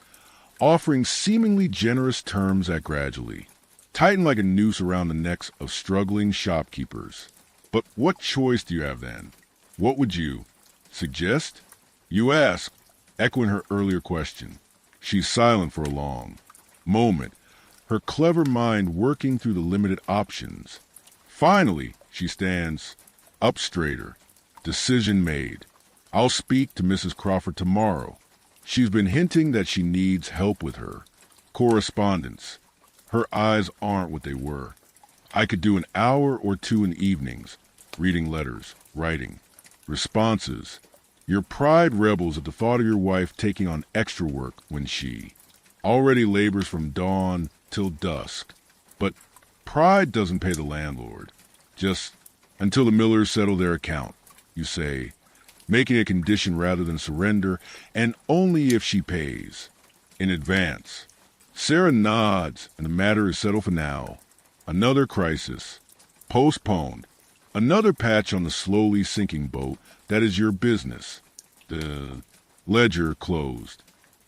Speaker 1: offering seemingly generous terms that gradually tighten like a noose around the necks of struggling shopkeepers. But what choice do you have then? What would you suggest? You ask, echoing her earlier question. She's silent for a long moment, her clever mind working through the limited options. Finally, she stands up straighter. Decision made. I'll speak to Mrs. Crawford tomorrow. She's been hinting that she needs help with her correspondence. Her eyes aren't what they were. I could do an hour or two in the evenings, reading letters, writing, responses. Your pride rebels at the thought of your wife taking on extra work when she already labors from dawn till dusk. But pride doesn't pay the landlord. Just until the Millers settle their account, you say, making a condition rather than surrender, and only if she pays in advance. Sarah nods, and the matter is settled for now. Another crisis. Postponed. Another patch on the slowly sinking boat that is your business. The ledger closed.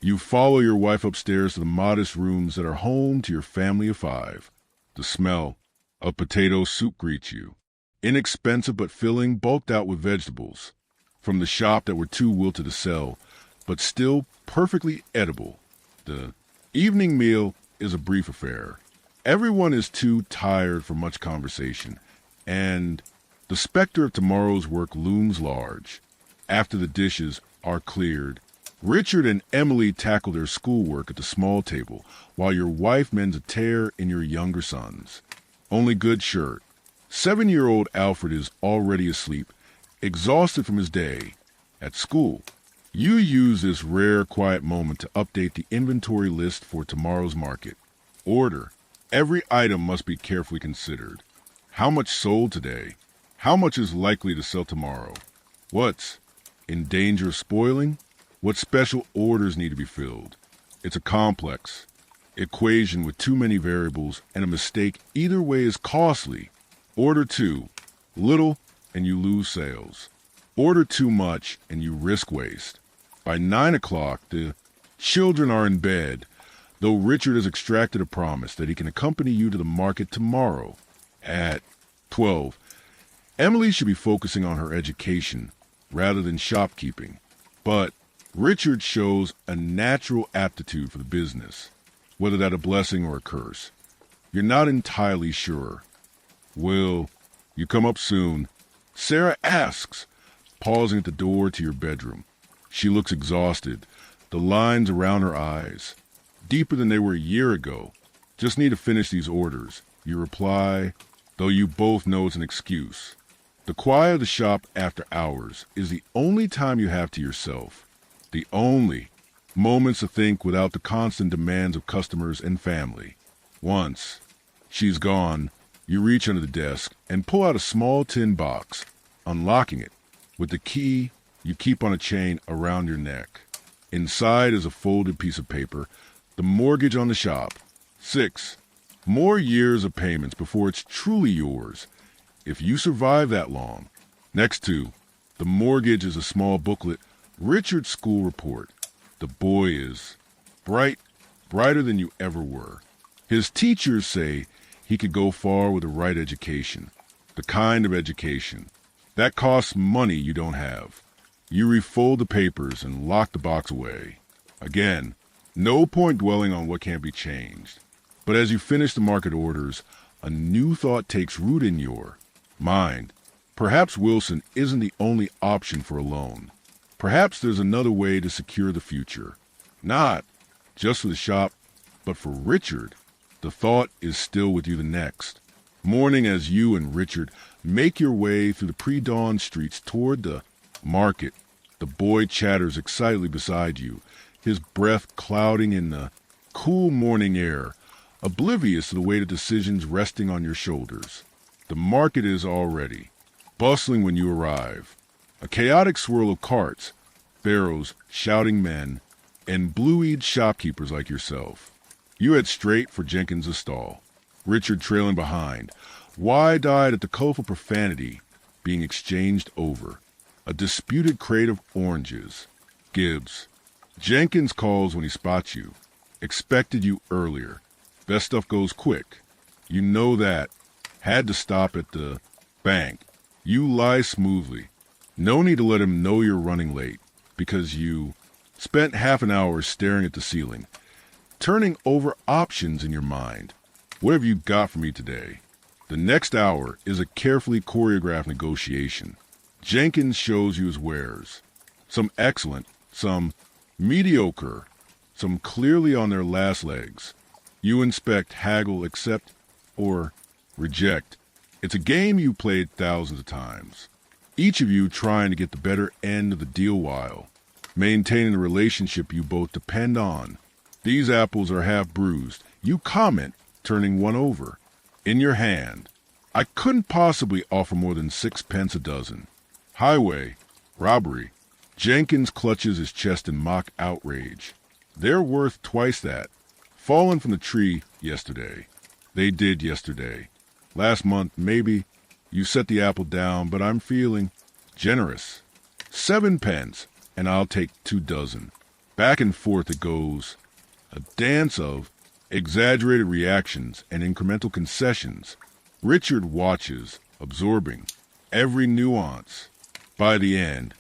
Speaker 1: You follow your wife upstairs to the modest rooms that are home to your family of 5. The smell of potato soup greets you. Inexpensive but filling, bulked out with vegetables. From the shop that were too wilted to sell, but still perfectly edible. The evening meal is a brief affair. Everyone is too tired for much conversation, and the specter of tomorrow's work looms large. After the dishes are cleared, Richard and Emily tackle their schoolwork at the small table, while your wife mends a tear in your younger son's only good shirt. 7-year-old Alfred is already asleep, exhausted from his day at school. You use this rare, quiet moment to update the inventory list for tomorrow's market. Order. Every item must be carefully considered. How much sold today? How much is likely to sell tomorrow? What's in danger of spoiling? What special orders need to be filled? It's a complex equation with too many variables, and a mistake either way is costly. Order too little and you lose sales. Order too much and you risk waste. By 9 o'clock, the children are in bed, though Richard has extracted a promise that he can accompany you to the market tomorrow at 12. Emily should be focusing on her education rather than shopkeeping, but Richard shows a natural aptitude for the business, whether that a blessing or a curse. You're not entirely sure. Will you come up soon? Sarah asks, pausing at the door to your bedroom. She looks exhausted, the lines around her eyes deeper than they were a year ago. Just need to finish these orders. You reply, though you both know it's an excuse. The quiet of the shop after hours is the only time you have to yourself. The only moments to think without the constant demands of customers and family. Once she's gone, you reach under the desk and pull out a small tin box, unlocking it with the key you keep on a chain around your neck. Inside is a folded piece of paper, the mortgage on the shop. 6 more years of payments before it's truly yours, if you survive that long. Next to the mortgage is a small booklet, Richard's school report. The boy is brighter than you ever were. His teachers say he could go far with the right education, the kind of education that costs money you don't have. You refold the papers and lock the box away. Again, no point dwelling on what can't be changed. But as you finish the market orders, a new thought takes root in your mind. Perhaps Wilson isn't the only option for a loan. Perhaps there's another way to secure the future. Not just for the shop, but for Richard. The thought is still with you the next morning as you and Richard make your way through the pre-dawn streets toward the market. The boy chatters excitedly beside you, his breath clouding in the cool morning air, oblivious to the weight of decisions resting on your shoulders. The market is already bustling when you arrive. A chaotic swirl of carts, barrows, shouting men, and blue-eyed shopkeepers like yourself. You head straight for Jenkins' stall, Richard trailing behind, wide-eyed at the colorful profanity being exchanged over a disputed crate of oranges. Gibbs. Jenkins calls when he spots you. Expected you earlier. Best stuff goes quick. You know that. Had to stop at the bank. You lie smoothly. No need to let him know you're running late, because you spent half an hour staring at the ceiling, turning over options in your mind. What have you got for me today? The next hour is a carefully choreographed negotiation. Jenkins shows you his wares. Some excellent, some mediocre, some clearly on their last legs. You inspect, haggle, accept, or reject. It's a game you played thousands of times. Each of you trying to get the better end of the deal while maintaining the relationship you both depend on. These apples are half bruised. You comment, turning one over. In your hand. I couldn't possibly offer more than 6 pence a dozen. Highway. Robbery. Jenkins clutches his chest in mock outrage. They're worth twice that. Fallen from the tree yesterday. They did yesterday. Last month, maybe. You set the apple down, but I'm feeling generous. 7 pence, and I'll take 2 dozen. Back and forth it goes. A dance of exaggerated reactions and incremental concessions. Richard watches, absorbing every nuance. By the end,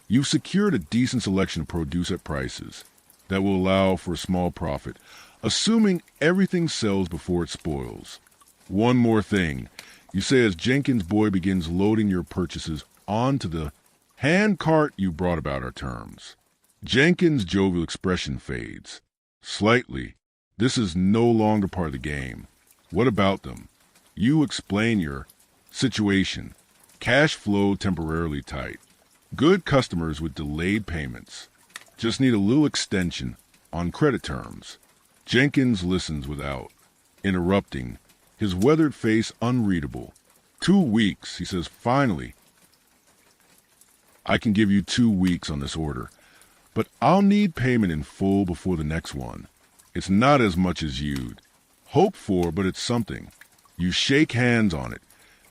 Speaker 1: you've secured a decent selection of produce at prices that will allow for a small profit, assuming everything sells before it spoils. One more thing, you say as Jenkins' boy begins loading your purchases onto the hand cart you brought about our terms. Jenkins' jovial expression fades. Slightly. This is no longer part of the game. What about them? You explain your situation. Cash flow temporarily tight. Good customers with delayed payments. Just need a little extension on credit terms. Jenkins listens without interrupting, his weathered face unreadable. 2 weeks, he says finally. I can give you 2 weeks on this order, but I'll need payment in full before the next one. It's not as much as you'd hope for, but it's something. You shake hands on it,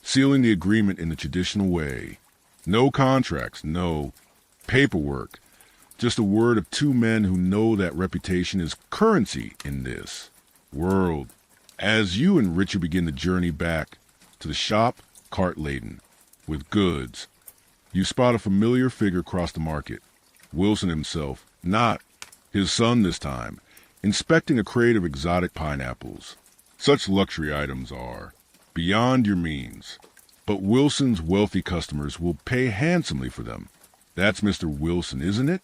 Speaker 1: sealing the agreement in the traditional way. No contracts, no paperwork. Just a word of 2 men who know that reputation is currency in this world. As you and Richard begin the journey back to the shop, cart laden with goods, you spot a familiar figure cross the market. Wilson himself, not his son this time, inspecting a crate of exotic pineapples. Such luxury items are beyond your means, but Wilson's wealthy customers will pay handsomely for them. That's Mr. Wilson, isn't it?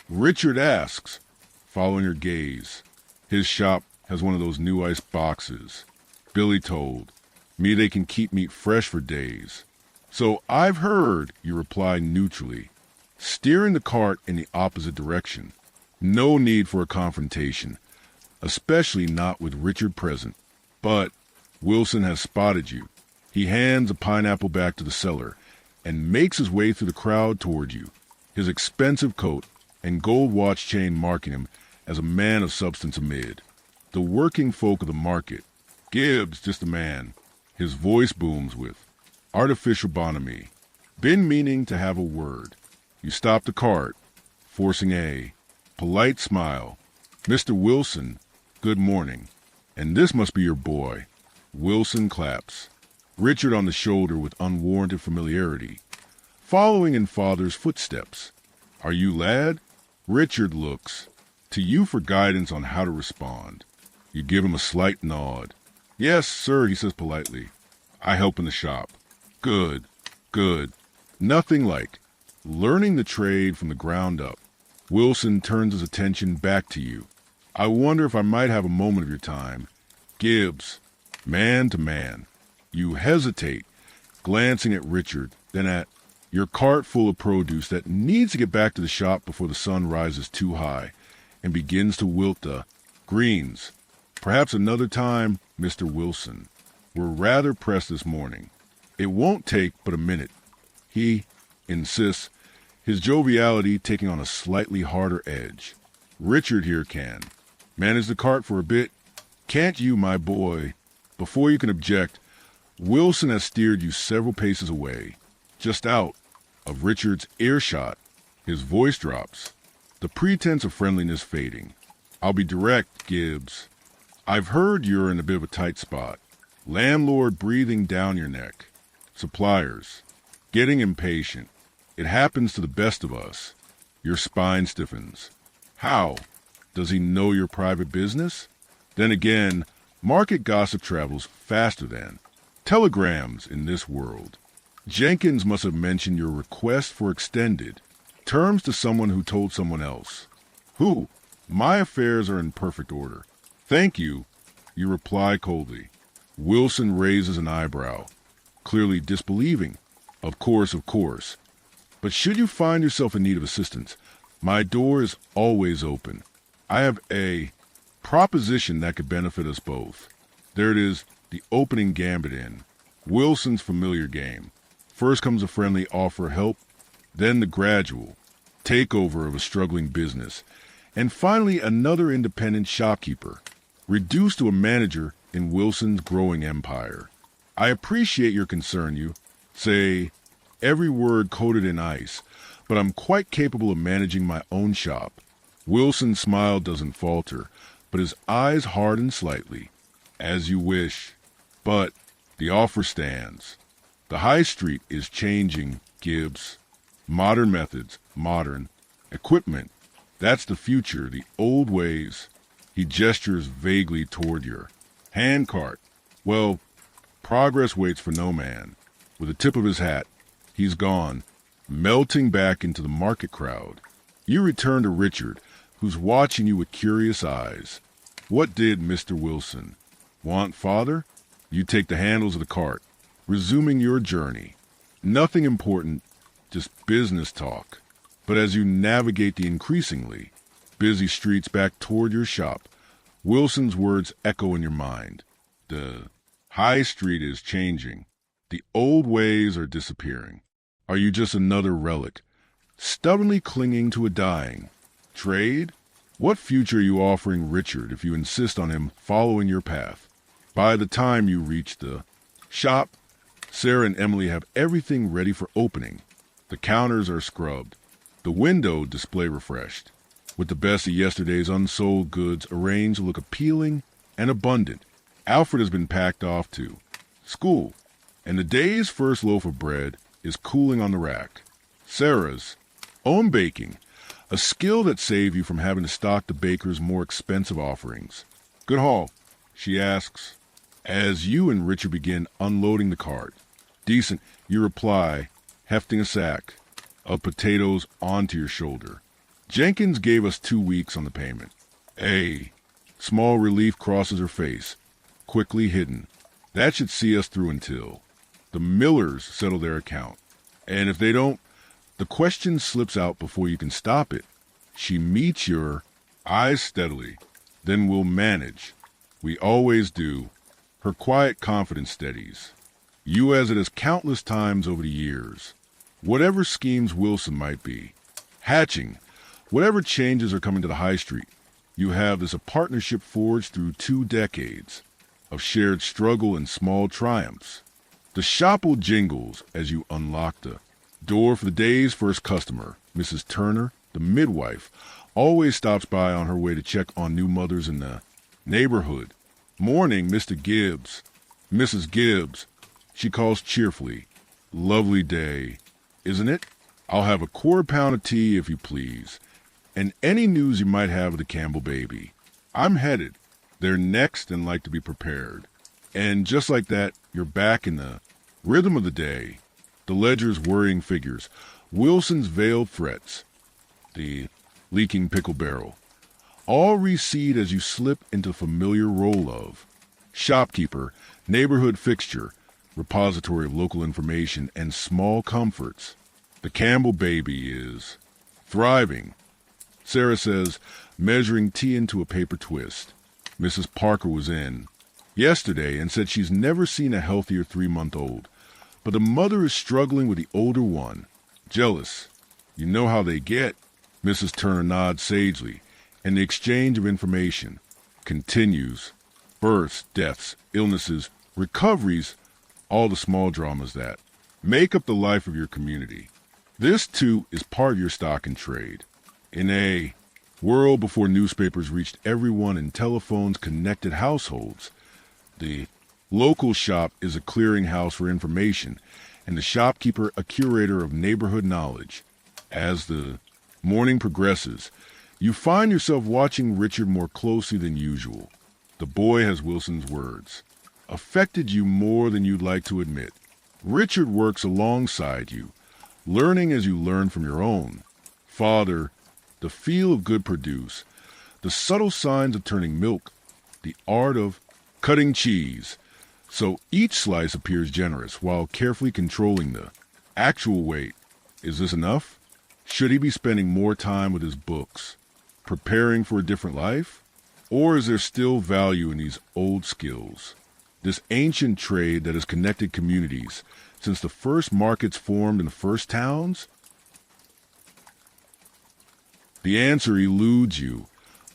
Speaker 1: Richard asks, following her gaze. His shop has one of those new ice boxes. Billy told me they can keep meat fresh for days. So I've heard, you reply neutrally, steering the cart in the opposite direction. No need for a confrontation, especially not with Richard present. But Wilson has spotted you. He hands a pineapple back to the seller and makes his way through the crowd toward you, his expensive coat and gold watch chain marking him as a man of substance amid the working folk of the market. Gibbs, just a man. His voice booms with artificial bonhomie. Been meaning to have a word. You stop the cart, forcing a polite smile. Mr. Wilson, good morning. And this must be your boy. Wilson claps. Richard on the shoulder with unwarranted familiarity. Following in father's footsteps. Are you lad? Richard looks to you for guidance on how to respond. You give him a slight nod. Yes, sir, he says politely. I help in the shop. Good, good. Nothing like learning the trade from the ground up. Wilson turns his attention back to you. I wonder if I might have a moment of your time. Gibbs, man to man. You hesitate, glancing at Richard, then at your cart full of produce that needs to get back to the shop before the sun rises too high and begins to wilt the greens. Perhaps another time, Mr. Wilson. We're rather pressed this morning. It won't take but a minute. He insists, his joviality taking on a slightly harder edge. Richard here can. Manage the cart for a bit. Can't you, my boy? Before you can object, Wilson has steered you several paces away, just out of Richard's earshot. His voice drops, the pretense of friendliness fading. I'll be direct, Gibbs. I've heard you're in a bit of a tight spot. Landlord breathing down your neck. Suppliers getting impatient. It happens to the best of us. Your spine stiffens. How? Does he know your private business? Then again, market gossip travels faster than telegrams in this world. Jenkins must have mentioned your request for extended terms to someone who told someone else. Who? My affairs are in perfect order. Thank you, you reply coldly. Wilson raises an eyebrow, clearly disbelieving. Of course. But should you find yourself in need of assistance, my door is always open. I have a proposition that could benefit us both. There it is, the opening gambit in Wilson's familiar game. First comes a friendly offer of help, then the gradual takeover of a struggling business, and finally another independent shopkeeper, reduced to a manager in Wilson's growing empire. I appreciate your concern, you say, every word coated in ice, but I'm quite capable of managing my own shop. Wilson's smile doesn't falter, but his eyes harden slightly. As you wish. But the offer stands. The high street is changing, Gibbs. Modern methods, modern equipment. That's the future, the old ways. He gestures vaguely toward your handcart. Well, progress waits for no man. With the tip of his hat, he's gone, melting back into the market crowd. You return to Richard, who's watching you with curious eyes. What did Mr. Wilson want, father? You take the handles of the cart, resuming your journey. Nothing important, just business talk. But as you navigate the increasingly busy streets back toward your shop, Wilson's words echo in your mind. The high street is changing. The old ways are disappearing. Are you just another relic, stubbornly clinging to a dying trade? What future are you offering Richard if you insist on him following your path? By the time you reach the shop, Sarah and Emily have everything ready for opening. The counters are scrubbed, the window display refreshed, with the best of yesterday's unsold goods arranged to look appealing and abundant. Alfred has been packed off to school, and the day's first loaf of bread is cooling on the rack. Sarah's own baking, a skill that saved you from having to stock the baker's more expensive offerings. Good haul, she asks, as you and Richard begin unloading the cart. Decent, you reply, hefting a sack of potatoes onto your shoulder. Jenkins gave us 2 weeks on the payment. A small relief crosses her face, quickly hidden. That should see us through until The Millers settle their account. And if they don't, the question slips out before you can stop it. She meets your eyes steadily. Then we'll manage. We always do. Her quiet confidence steadies. You as it has countless times over the years. Whatever schemes Wilson might be hatching, whatever changes are coming to the high street, you have this a partnership forged through 2 decades of shared struggle and small triumphs. The shop will jingles as you unlock the door for the day's first customer. Mrs. Turner, the midwife, always stops by on her way to check on new mothers in the neighborhood. Morning, Mr. Gibbs. Mrs. Gibbs, she calls cheerfully. Lovely day, isn't it? I'll have a quarter-pound of tea, if you please. And any news you might have of the Campbell baby. I'm headed. They're next and like to be prepared. And just like that, you're back in the rhythm of the day. The ledger's worrying figures. Wilson's veiled threats. The leaking pickle barrel. All recede as you slip into the familiar role of shopkeeper, neighborhood fixture, repository of local information and small comforts. The Campbell baby is thriving. Sarah says, measuring tea into a paper twist. Mrs. Parker was in yesterday and said she's never seen a healthier 3-month-old. But the mother is struggling with the older one. Jealous. You know how they get. Mrs. Turner nods sagely, and the exchange of information continues. Births, deaths, illnesses, recoveries, all the small dramas that make up the life of your community. This, too, is part of your stock and trade. In a world before newspapers reached everyone in telephones connected households, the local shop is a clearinghouse for information, and the shopkeeper a curator of neighborhood knowledge. As the morning progresses, you find yourself watching Richard more closely than usual. The boy has Wilson's words. Affected you more than you'd like to admit. Richard works alongside you, learning as you learn from your own. Father, the feel of good produce, the subtle signs of turning milk, the art of cutting cheese. So each slice appears generous while carefully controlling the actual weight. Is this enough? Should he be spending more time with his books, preparing for a different life? Or is there still value in these old skills? This ancient trade that has connected communities since the first markets formed in the first towns? The answer eludes you,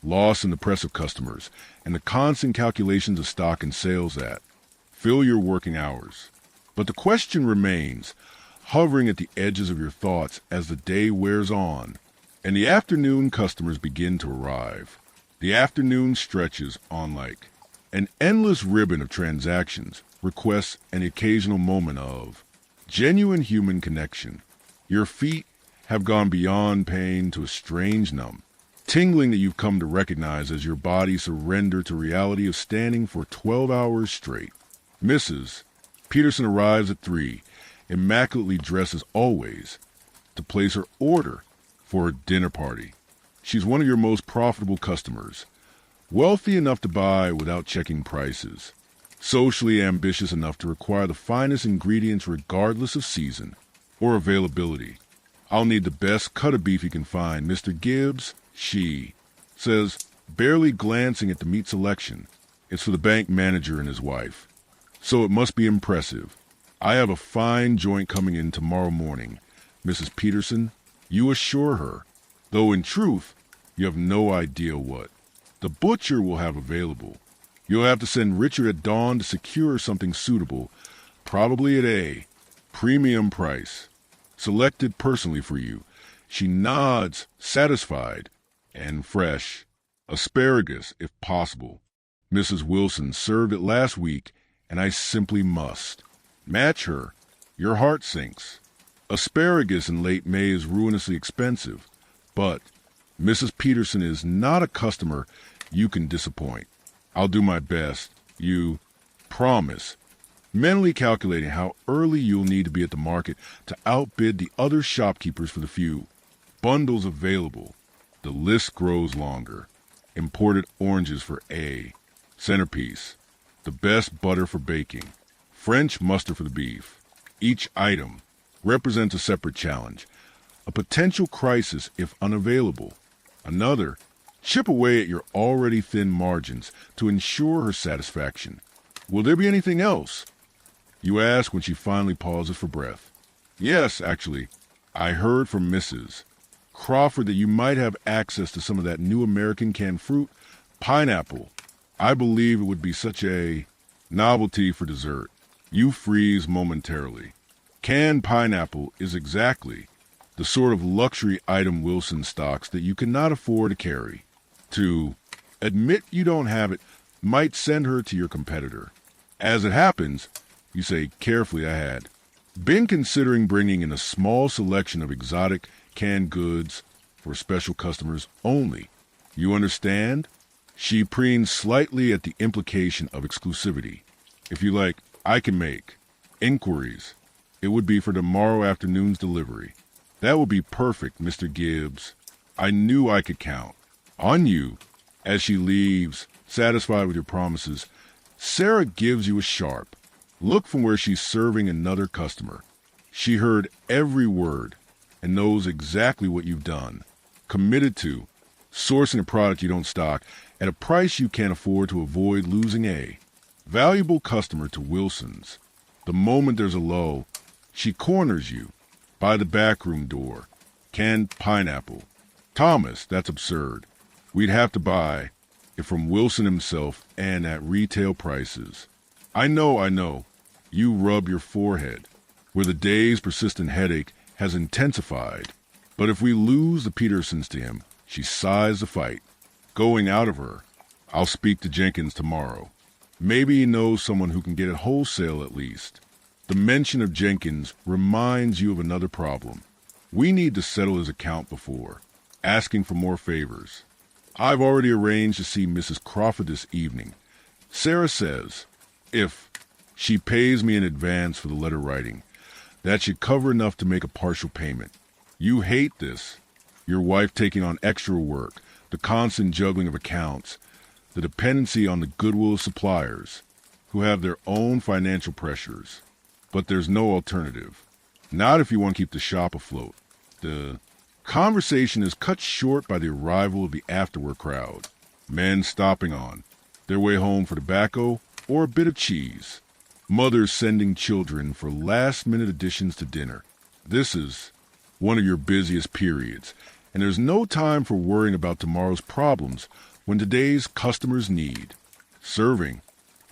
Speaker 1: lost in the press of customers and the constant calculations of stock and sales that fill your working hours. But the question remains, hovering at the edges of your thoughts as the day wears on, and the afternoon customers begin to arrive. The afternoon stretches on like an endless ribbon of transactions, requests, and the occasional moment of genuine human connection. Your feet have gone beyond pain to a strange numb, tingling that you've come to recognize as your body surrender to reality of standing for 12 hours straight. Mrs. Peterson arrives at 3, immaculately dressed as always, to place her order for a dinner party. She's one of your most profitable customers, wealthy enough to buy without checking prices, socially ambitious enough to require the finest ingredients regardless of season or availability. I'll need the best cut of beef you can find, Mr. Gibbs, she says, barely glancing at the meat selection. It's for the bank manager and his wife, so it must be impressive. I have a fine joint coming in tomorrow morning, Mrs. Peterson, you assure her, though in truth, you have no idea what. The butcher will have available. You'll have to send Richard at dawn to secure something suitable, probably at a premium price, selected personally for you. She nods, satisfied, and fresh. Asparagus, if possible. Mrs. Wilson served it last week, and I simply must. Match her. Your heart sinks. Asparagus in late May is ruinously expensive, but Mrs. Peterson is not a customer you can disappoint. I'll do my best. You promise. Mentally calculating how early you'll need to be at the market to outbid the other shopkeepers for the few bundles available. The list grows longer. Imported oranges for A. Centerpiece. The best butter for baking. French mustard for the beef. Each item represents a separate challenge, a potential crisis if unavailable. Another, chip away at your already thin margins to ensure her satisfaction. Will there be anything else? You ask when she finally pauses for breath. Yes, actually, I heard from Mrs. Crawford that you might have access to some of that new American canned fruit, pineapple. I believe it would be such a novelty for dessert. You freeze momentarily. Canned pineapple is exactly the sort of luxury item Wilson stocks that you cannot afford to carry. To admit you don't have it might send her to your competitor. As it happens, you say carefully, I had been considering bringing in a small selection of exotic canned goods for special customers only. You understand? She preens slightly at the implication of exclusivity. If you like, I can make inquiries. It would be for tomorrow afternoon's delivery. That would be perfect, Mr. Gibbs. I knew I could count on you. As she leaves, satisfied with your promises, Sarah gives you a sharp look from where she's serving another customer. She heard every word and knows exactly what you've done. Committed to sourcing a product you don't stock at a price you can't afford to avoid losing a valuable customer to Wilson's. The moment there's a lull, she corners you by the backroom door. Canned pineapple. Thomas, that's absurd. We'd have to buy it from Wilson himself and at retail prices. I know. You rub your forehead, where the day's persistent headache has intensified. But if we lose the Petersons to him, she sighs the fight. Going out of her, I'll speak to Jenkins tomorrow. Maybe he knows someone who can get it wholesale at least. The mention of Jenkins reminds you of another problem. We need to settle his account before asking for more favors. I've already arranged to see Mrs. Crawford this evening. Sarah says, if she pays me in advance for the letter writing, that should cover enough to make a partial payment. You hate this. Your wife taking on extra work, the constant juggling of accounts, the dependency on the goodwill of suppliers, who have their own financial pressures. But there's no alternative. Not if you want to keep the shop afloat. The conversation is cut short by the arrival of the afterwork crowd. Men stopping on their way home for tobacco or a bit of cheese. Mothers sending children for last-minute additions to dinner. This is one of your busiest periods, and there's no time for worrying about tomorrow's problems when today's customers need. Serving.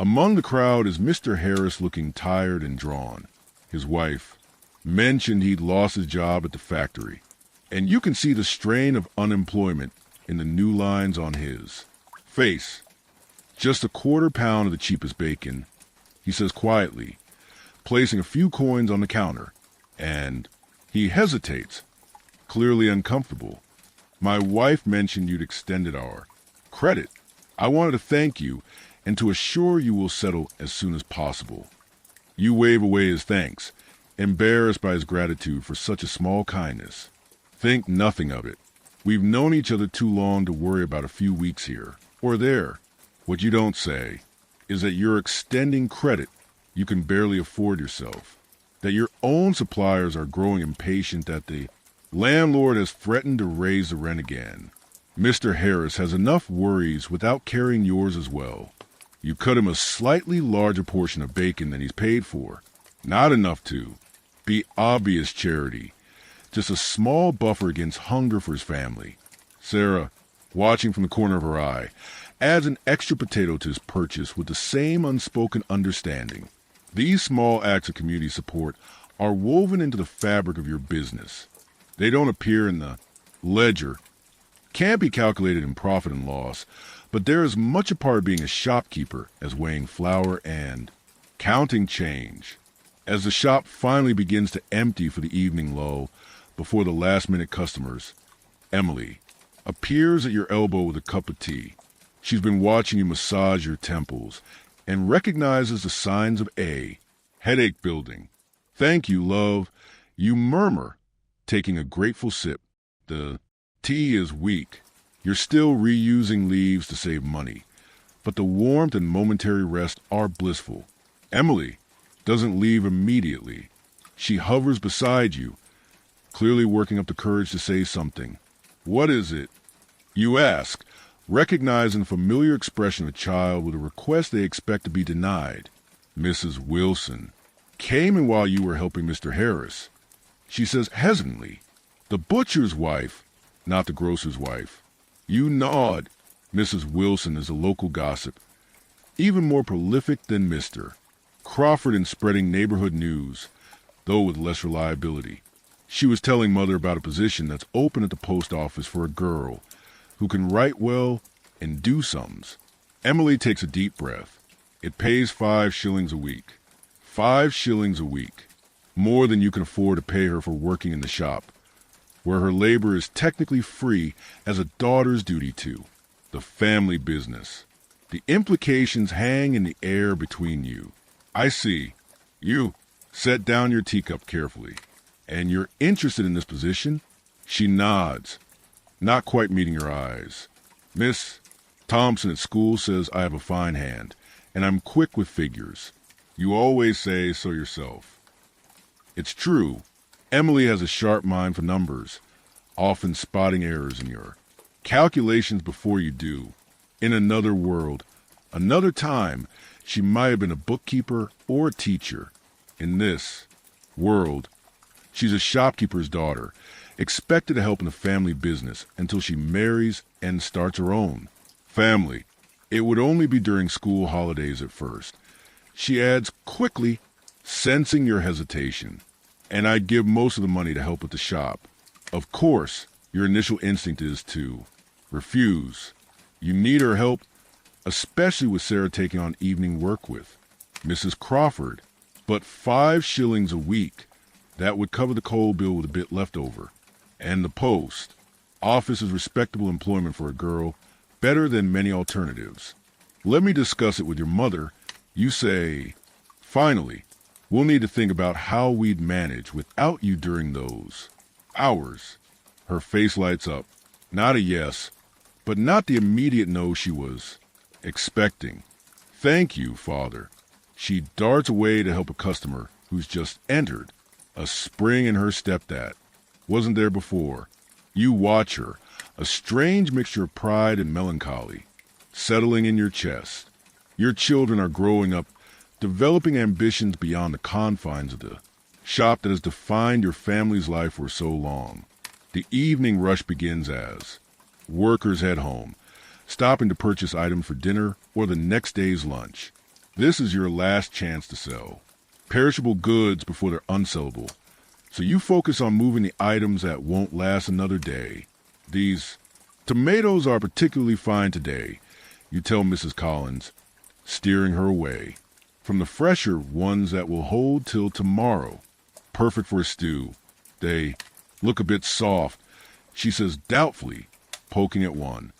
Speaker 1: Among the crowd is Mr. Harris, looking tired and drawn. His wife mentioned he'd lost his job at the factory, and you can see the strain of unemployment in the new lines on his face. Just a quarter pound of the cheapest bacon, he says quietly, placing a few coins on the counter, and he hesitates, clearly uncomfortable. My wife mentioned you'd extended our credit. I wanted to thank you and to assure you will settle as soon as possible. You wave away his thanks, embarrassed by his gratitude for such a small kindness. Think nothing of it. We've known each other too long to worry about a few weeks here or there. What you don't say is that you're extending credit you can barely afford yourself, that your own suppliers are growing impatient, that the landlord has threatened to raise the rent again. Mr. Harris has enough worries without carrying yours as well. You cut him a slightly larger portion of bacon than he's paid for. Not enough to be obvious charity, just a small buffer against hunger for his family. Sarah, watching from the corner of her eye, adds an extra potato to his purchase with the same unspoken understanding. These small acts of community support are woven into the fabric of your business. They don't appear in the ledger, can't be calculated in profit and loss, but they're as much a part of being a shopkeeper as weighing flour and counting change. As the shop finally begins to empty for the evening lull before the last-minute customers, Emily appears at your elbow with a cup of tea. She's been watching you massage your temples and recognizes the signs of a headache building. Thank you, love, you murmur, taking a grateful sip. The tea is weak. You're still reusing leaves to save money, but the warmth and momentary rest are blissful. Emily doesn't leave immediately. She hovers beside you, clearly working up the courage to say something. What is it? You ask, recognizing the familiar expression of a child with a request they expect to be denied. Mrs. Wilson came in while you were helping Mr. Harris. She says hesitantly, the butcher's wife, not the grocer's wife. You nod. Mrs. Wilson is a local gossip, even more prolific than Mr. Crawford in spreading neighborhood news, though with less reliability. She was telling Mother about a position that's open at the post office for a girl who can write well and do sums. Emily takes a deep breath. It pays 5 shillings a week. 5 shillings a week. More than you can afford to pay her for working in the shop, where her labor is technically free as a daughter's duty to. The family business. The implications hang in the air between you. I see. You set down your teacup carefully. And you're interested in this position? She nods, not quite meeting your eyes. Miss Thompson at school says I have a fine hand, and I'm quick with figures. You always say so yourself. It's true. Emily has a sharp mind for numbers, often spotting errors in your calculations before you do. In another world, another time, she might have been a bookkeeper or a teacher. In this world, she's a shopkeeper's daughter, expected to help in the family business until she marries and starts her own. Family. It would only be during school holidays at first. She adds quickly, sensing your hesitation. And I'd give most of the money to help with the shop. Of course, your initial instinct is to refuse. You need her help, especially with Sarah taking on evening work with Mrs. Crawford. But 5 shillings a week. That would cover the coal bill with a bit left over. And the post. Office is respectable employment for a girl, better than many alternatives. Let me discuss it with your mother. You say, finally, we'll need to think about how we'd manage without you during those hours. Her face lights up. Not a yes, but not the immediate no she was expecting. Thank you, Father. She darts away to help a customer who's just entered. A spring in her step that wasn't there before. You watch her, a strange mixture of pride and melancholy, settling in your chest. Your children are growing up, developing ambitions beyond the confines of the shop that has defined your family's life for so long. The evening rush begins as workers head home, stopping to purchase items for dinner or the next day's lunch. This is your last chance to sell perishable goods before they're unsellable. So you focus on moving the items that won't last another day. These tomatoes are particularly fine today, you tell Mrs. Collins, steering her away from the fresher ones that will hold till tomorrow. Perfect for a stew. They look a bit soft, she says doubtfully, poking at one.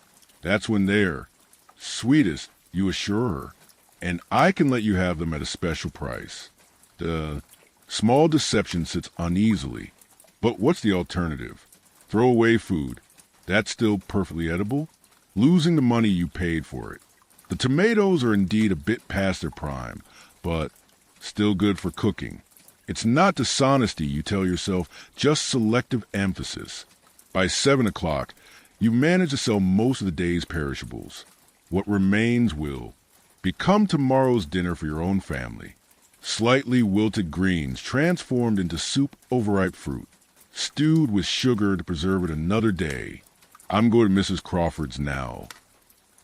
Speaker 1: That's when they're sweetest, you assure her, and I can let you have them at a special price. The small deception sits uneasily. But what's the alternative? Throw away food. That's still perfectly edible? Losing the money you paid for it. The tomatoes are indeed a bit past their prime, but still good for cooking. It's not dishonesty, you tell yourself, just selective emphasis. By 7 o'clock, you manage to sell most of the day's perishables. What remains will become tomorrow's dinner for your own family. Slightly wilted greens transformed into soup overripe fruit, stewed with sugar to preserve it another day. I'm going to Mrs. Crawford's now.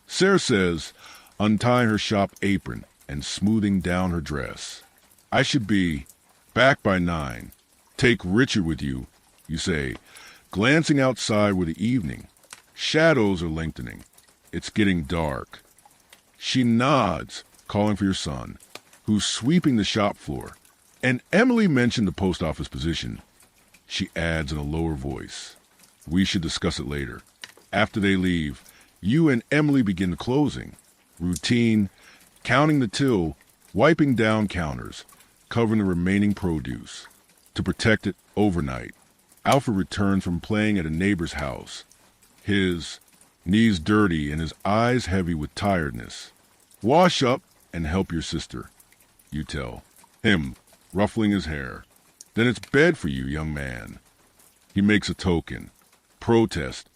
Speaker 1: Sarah says, untying her shop apron and smoothing down her dress. I should be back by 9. Take Richard with you, you say, glancing outside where the evening shadows are lengthening. It's getting dark. She nods, calling for your son, who's sweeping the shop floor. And Emily mentioned the post office position. She adds in a lower voice. We should discuss it later. After they leave, you and Emily begin the closing. Routine, counting the till, wiping down counters, covering the remaining produce. To protect it overnight, Alfred returns from playing at a neighbor's house, his knees dirty and his eyes heavy with tiredness. Wash up and help your sister, you tell him, ruffling his hair. Then it's bed for you, young man. He makes a token, protest,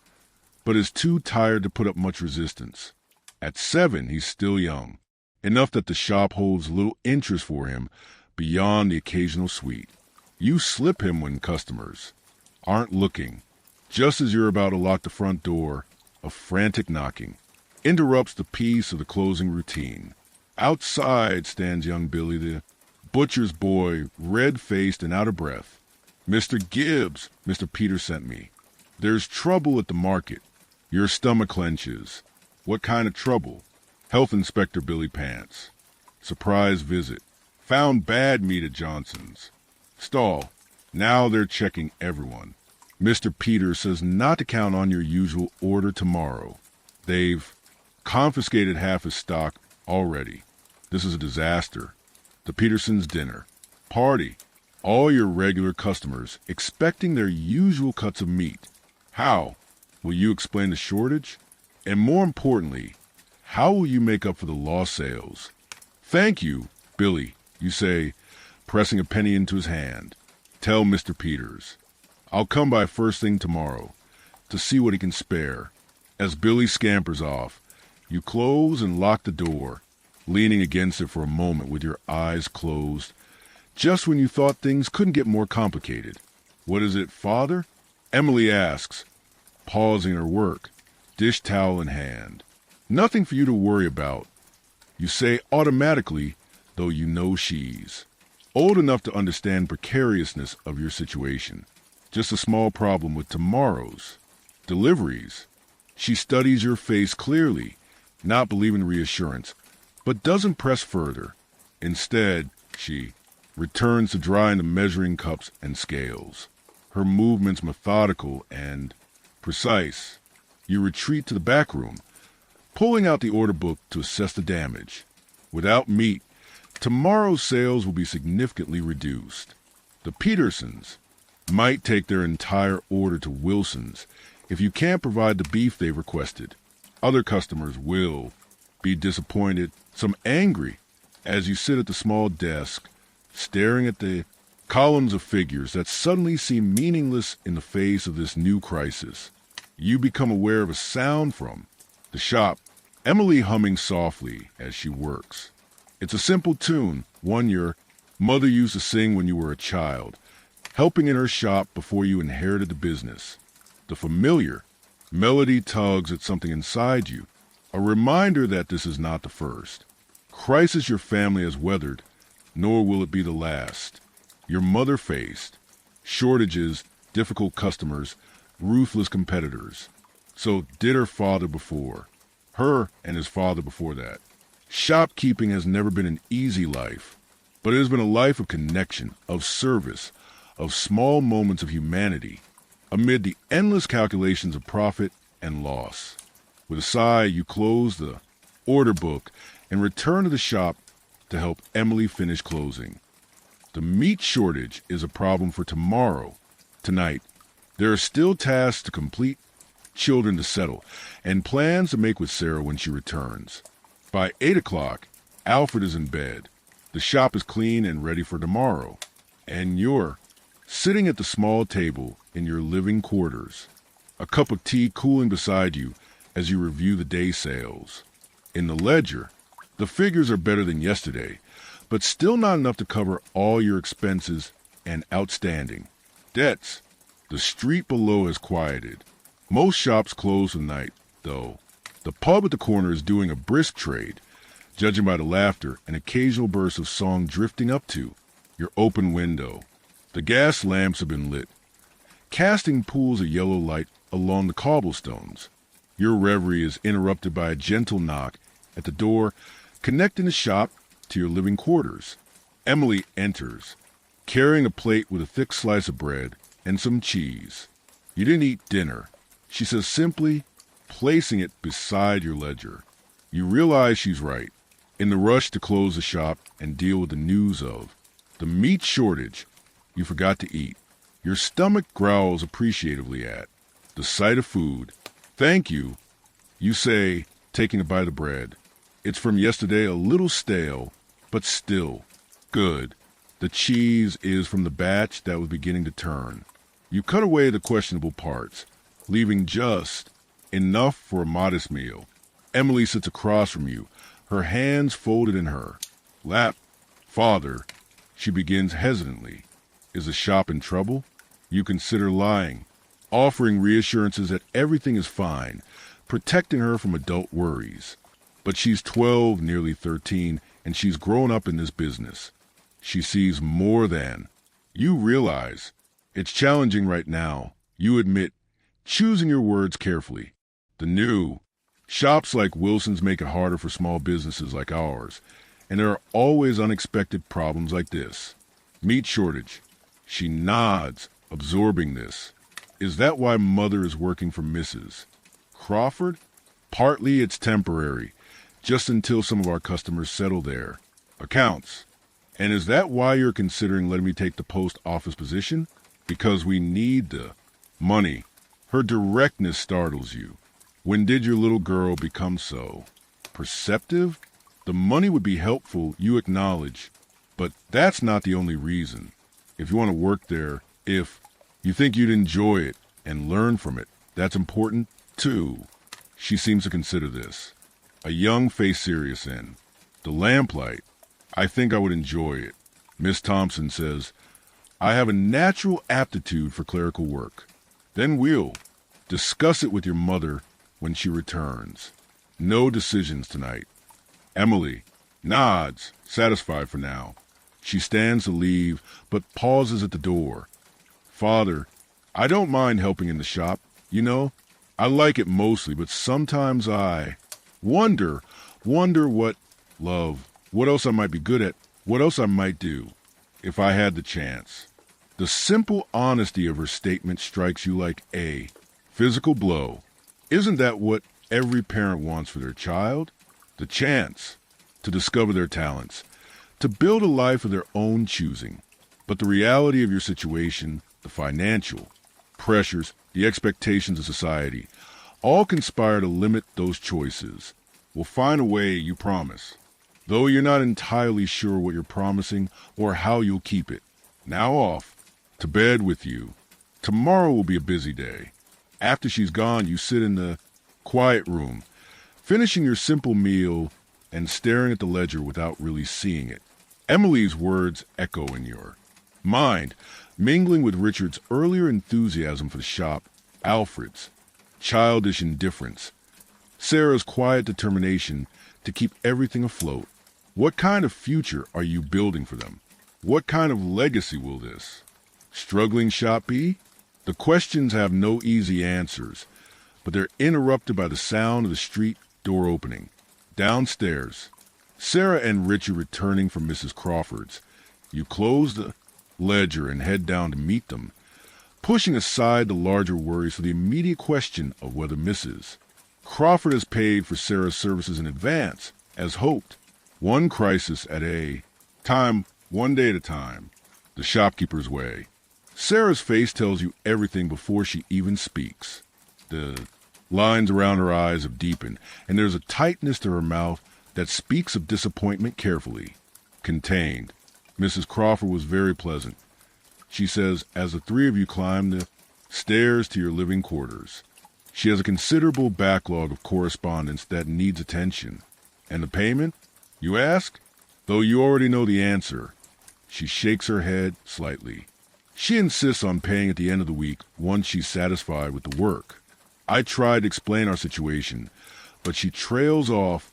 Speaker 1: but is too tired to put up much resistance. At 7, he's still young, enough that the shop holds little interest for him beyond the occasional sweet. You slip him when customers aren't looking. Just as you're about to lock the front door, a frantic knocking interrupts the peace of the closing routine. Outside stands young Billy, the butcher's boy, red-faced and out of breath. "Mr. Gibbs, Mr. Peter sent me. There's trouble at the market." Your stomach clenches. What kind of trouble? Health Inspector Billy pants. Surprise visit. Found bad meat at Johnson's. Stall. Now they're checking everyone. Mr. Peter says not to count on your usual order tomorrow. They've confiscated half his stock already. This is a disaster. The Petersons' dinner. Party. All your regular customers expecting their usual cuts of meat. How? Will you explain the shortage? And more importantly, how will you make up for the lost sales? "Thank you, Billy," you say, pressing a penny into his hand. "Tell Mr. Peters I'll come by first thing tomorrow to see what he can spare." As Billy scampers off, you close and lock the door, leaning against it for a moment with your eyes closed, just when you thought things couldn't get more complicated. "What is it, Father?" Emily asks, pausing her work, dish towel in hand. "Nothing for you to worry about," you say automatically, though you know she's old enough to understand precariousness of your situation. Just a small problem with tomorrow's deliveries. She studies your face clearly, not believing reassurance, but doesn't press further. Instead, she returns to drying the measuring cups and scales, her movements methodical and precise. You retreat to the back room, pulling out the order book to assess the damage. Without meat, tomorrow's sales will be significantly reduced. The Petersons might take their entire order to Wilson's if you can't provide the beef they requested. Other customers will be disappointed, some angry, as you sit at the small desk, staring at the columns of figures that suddenly seem meaningless in the face of this new crisis. You become aware of a sound from the shop, Emily humming softly as she works. It's a simple tune, one your mother used to sing when you were a child, helping in her shop before you inherited the business. The familiar melody tugs at something inside you, a reminder that this is not the first crisis your family has weathered, nor will it be the last. Your mother faced shortages, difficult customers, ruthless competitors. So did her father before. Her and his father before that. Shopkeeping has never been an easy life, but it has been a life of connection, of service, of small moments of humanity, amid the endless calculations of profit and loss. With a sigh, you close the order book and return to the shop to help Emily finish closing. The meat shortage is a problem for tomorrow. Tonight, there are still tasks to complete, children to settle, and plans to make with Sarah when she returns. By 8 o'clock, Alfred is in bed. The shop is clean and ready for tomorrow. And you're sitting at the small table in your living quarters, a cup of tea cooling beside you as you review the day sales. In the ledger, the figures are better than yesterday, but still not enough to cover all your expenses and outstanding debts. The street below has quieted. Most shops close tonight, though. The pub at the corner is doing a brisk trade, judging by the laughter and occasional bursts of song drifting up to your open window. The gas lamps have been lit, casting pools of yellow light along the cobblestones. Your reverie is interrupted by a gentle knock at the door connecting the shop to your living quarters. Emily enters, carrying a plate with a thick slice of bread and some cheese. "You didn't eat dinner," she says simply, placing it beside your ledger. You realize she's right. In the rush to close the shop and deal with the news of the meat shortage, you forgot to eat. Your stomach growls appreciatively at the sight of food. "Thank you," you say, taking a bite of bread. It's from yesterday, a little stale, but still good. The cheese is from the batch that was beginning to turn. You cut away the questionable parts, leaving just enough for a modest meal. Emily sits across from you, her hands folded in her lap. Father, she begins hesitantly. Is the shop in trouble? You consider lying, offering reassurances that everything is fine, protecting her from adult worries. But she's 12, nearly 13, and she's grown up in this business. She sees more than. You realize it's challenging right now. You admit, choosing your words carefully. The new shops like Wilson's make it harder for small businesses like ours, and there are always unexpected problems like this. Meat shortage. She nods, absorbing this. Is that why Mother is working for Mrs. Crawford? Partly it's temporary, just until some of our customers settle there. Accounts. And is that why you're considering letting me take the post office position? Because we need the money. Her directness startles you. When did your little girl become so perceptive? The money would be helpful, you acknowledge, but that's not the only reason. If you want to work there, if you think you'd enjoy it and learn from it, that's important too. She seems to consider this. A young face serious in. The lamplight. I think I would enjoy it. Miss Thompson says, I have a natural aptitude for clerical work. Then we'll discuss it with your mother when she returns. No decisions tonight. Emily nods, satisfied for now. She stands to leave, but pauses at the door. Father, I don't mind helping in the shop. You know, I like it mostly, but sometimes I wonder what, love, what else I might be good at, what else I might do, if I had the chance. The simple honesty of her statement strikes you like a physical blow. Isn't that what every parent wants for their child? The chance to discover their talents, to build a life of their own choosing. But the reality of your situation, the financial pressures, the expectations of society, all conspire to limit those choices. We'll find a way, you promise. Though you're not entirely sure what you're promising or how you'll keep it. Now off, to bed with you. Tomorrow will be a busy day. After she's gone, you sit in the quiet room, finishing your simple meal and staring at the ledger without really seeing it. Emily's words echo in your mind, mingling with Richard's earlier enthusiasm for the shop, Alfred's childish indifference, Sarah's quiet determination to keep everything afloat. What kind of future are you building for them? What kind of legacy will this struggling shop be? The questions have no easy answers, but they're interrupted by the sound of the street door opening. Downstairs, Sarah and Richard returning from Mrs. Crawford's. You close the ledger and head down to meet them, pushing aside the larger worries for the immediate question of whether Mrs. Crawford has paid for Sarah's services in advance, as hoped. One crisis at a time, one day at a time. The shopkeeper's way. Sarah's face tells you everything before she even speaks. The lines around her eyes have deepened, and there's a tightness to her mouth that speaks of disappointment carefully. Contained. Mrs. Crawford was very pleasant. She says, as the three of you climb the stairs to your living quarters, she has a considerable backlog of correspondence that needs attention. And the payment, you ask? Though you already know the answer. She shakes her head slightly. She insists on paying at the end of the week once she's satisfied with the work. I try to explain our situation, but she trails off,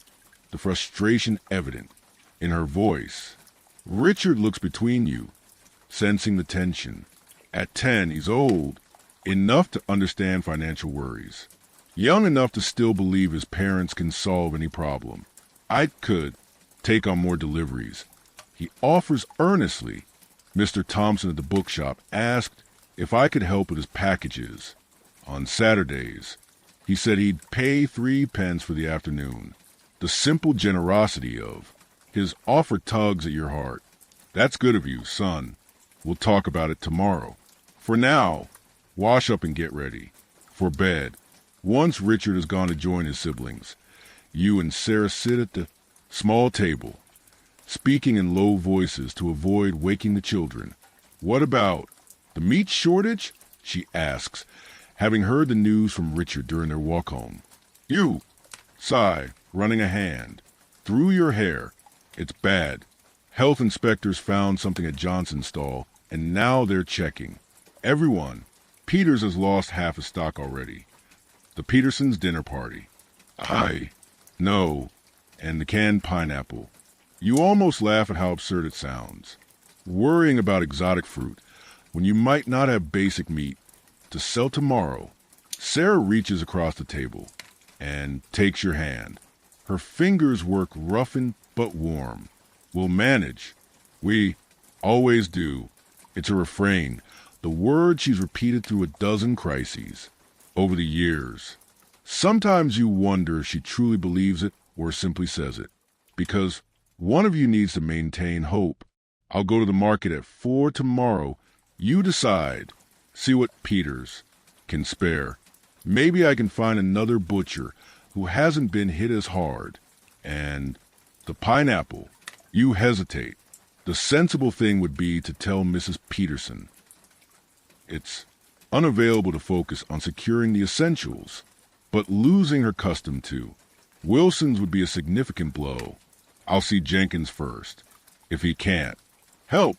Speaker 1: the frustration evident in her voice. Richard looks between you, sensing the tension. At 10, he's old enough to understand financial worries, young enough to still believe his parents can solve any problem. I could take on more deliveries. He offers earnestly. Mr. Thompson at the bookshop asked if I could help with his packages. On Saturdays, he said he'd pay 3 pence for the afternoon. The simple generosity of his offer tugs at your heart. That's good of you, son. We'll talk about it tomorrow. For now, wash up and get ready. For bed. Once Richard has gone to join his siblings, you and Sarah sit at the small table. speaking in low voices to avoid waking the children. "What about the meat shortage?" she asks, having heard the news from Richard during their walk home. "You," Cy, running a hand, "through your hair. It's bad. Health inspectors found something at Johnson's stall, and now they're checking. Everyone. Peters has lost half his stock already. The Petersons' dinner party. Aye. No. And the canned pineapple. You almost laugh at how absurd it sounds. Worrying about exotic fruit when you might not have basic meat to sell tomorrow." Sarah reaches across the table and takes your hand. Her fingers work roughened but warm. "We'll manage. We always do." It's a refrain, the word she's repeated through a dozen crises over the years. Sometimes you wonder if she truly believes it or simply says it, because one of you needs to maintain hope. "I'll go to the market at 4 tomorrow. You decide. See what Peters can spare. Maybe I can find another butcher who hasn't been hit as hard. And the pineapple." You hesitate. The sensible thing would be to tell Mrs. Peterson. It's unavailable to focus on securing the essentials, but losing her custom to Wilson's would be a significant blow. "I'll see Jenkins first. If he can't help,"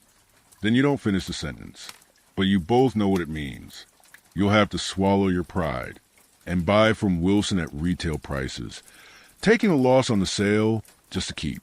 Speaker 1: then you don't finish the sentence. But you both know what it means. You'll have to swallow your pride and buy from Wilson at retail prices, taking a loss on the sale just to keep.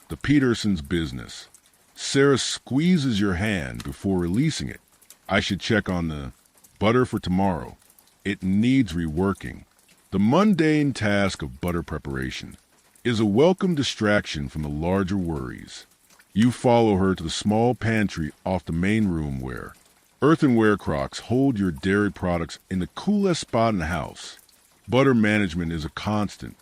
Speaker 1: The Petersons' business. Sarah squeezes your hand before releasing it. "I should check on the butter for tomorrow. It needs reworking." The mundane task of butter preparation is a welcome distraction from the larger worries. You follow her to the small pantry off the main room where earthenware crocks hold your dairy products in the coolest spot in the house. Butter management is a constant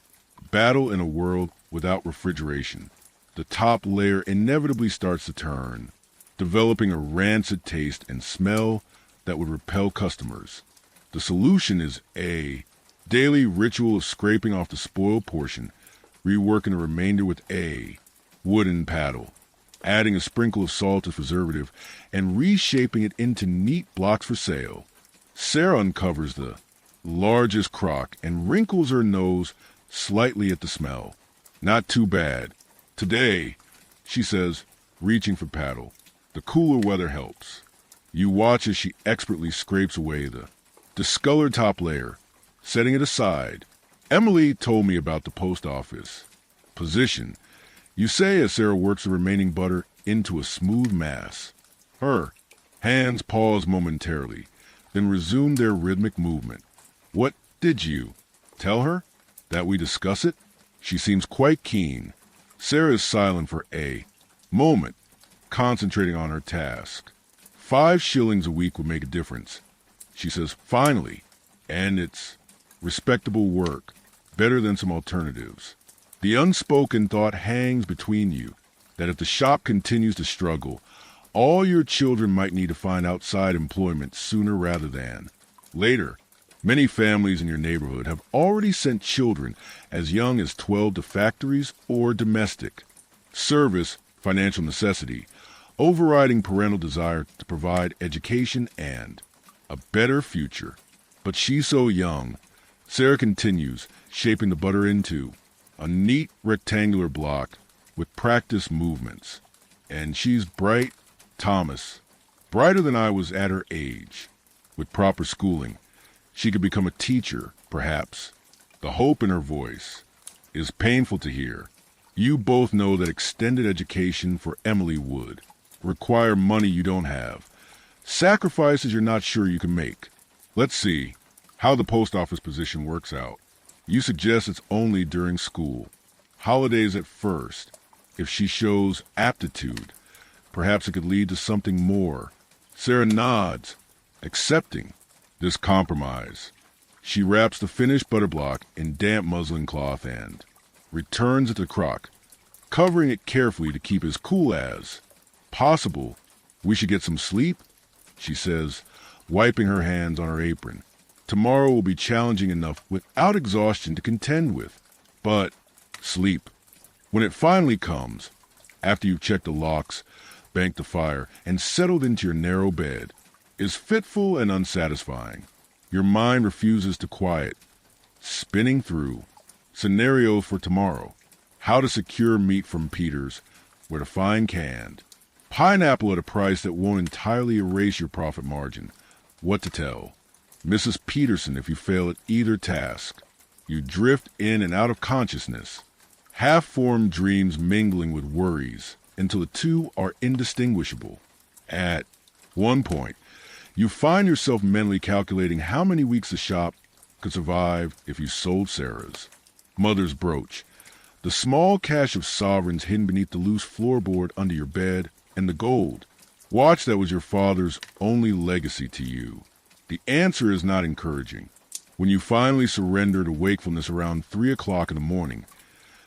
Speaker 1: battle in a world without refrigeration. The top layer inevitably starts to turn, developing a rancid taste and smell that would repel customers. The solution is a daily ritual of scraping off the spoiled portion, reworking the remainder with a wooden paddle, adding a sprinkle of salt as preservative, and reshaping it into neat blocks for sale. Sarah uncovers the largest crock and wrinkles her nose slightly at the smell. "Not too bad. Today," she says, reaching for paddle. "The cooler weather helps." You watch as she expertly scrapes away the discolored top layer, setting it aside. "Emily told me about the post office position," you say as Sarah works the remaining butter into a smooth mass. Her hands pause momentarily, then resume their rhythmic movement. "What did you tell her? That we discuss it?" She seems quite keen. Sarah is silent for a moment, concentrating on her task. 5 shillings a week would make a difference, she says finally, and it's respectable work, better than some alternatives. The unspoken thought hangs between you that if the shop continues to struggle, all your children might need to find outside employment sooner rather than later. Many families in your neighborhood have already sent children as young as 12 to factories or domestic service, financial necessity, overriding parental desire to provide education and a better future. But she's so young. Sarah continues, shaping the butter into a neat rectangular block with practiced movements. And she's bright, Thomas, brighter than I was at her age. With proper schooling, she could become a teacher, perhaps. The hope in her voice is painful to hear. You both know that extended education for Emily would require money you don't have, sacrifices you're not sure you can make. Let's see how the post office position works out. You suggest it's only during school, holidays at first. If she shows aptitude, perhaps it could lead to something more. Sarah nods, accepting this compromise. She wraps the finished butter block in damp muslin cloth and returns it to the crock, covering it carefully to keep as cool as possible. "We should get some sleep," she says, wiping her hands on her apron. "Tomorrow will be challenging enough without exhaustion to contend with. But sleep, when it finally comes, after you've checked the locks, banked the fire, and settled into your narrow bed, is fitful and unsatisfying. Your mind refuses to quiet, spinning through scenarios for tomorrow, how to secure meat from Peter's, where to find canned, pineapple at a price that won't entirely erase your profit margin, what to tell Mrs. Peterson if you fail at either task. You drift in and out of consciousness, half-formed dreams mingling with worries until the two are indistinguishable. At one point, you find yourself mentally calculating how many weeks the shop could survive if you sold Sarah's mother's brooch, the small cache of sovereigns hidden beneath the loose floorboard under your bed, and the gold watch that was your father's only legacy to you. The answer is not encouraging. When you finally surrender to wakefulness around 3 o'clock in the morning,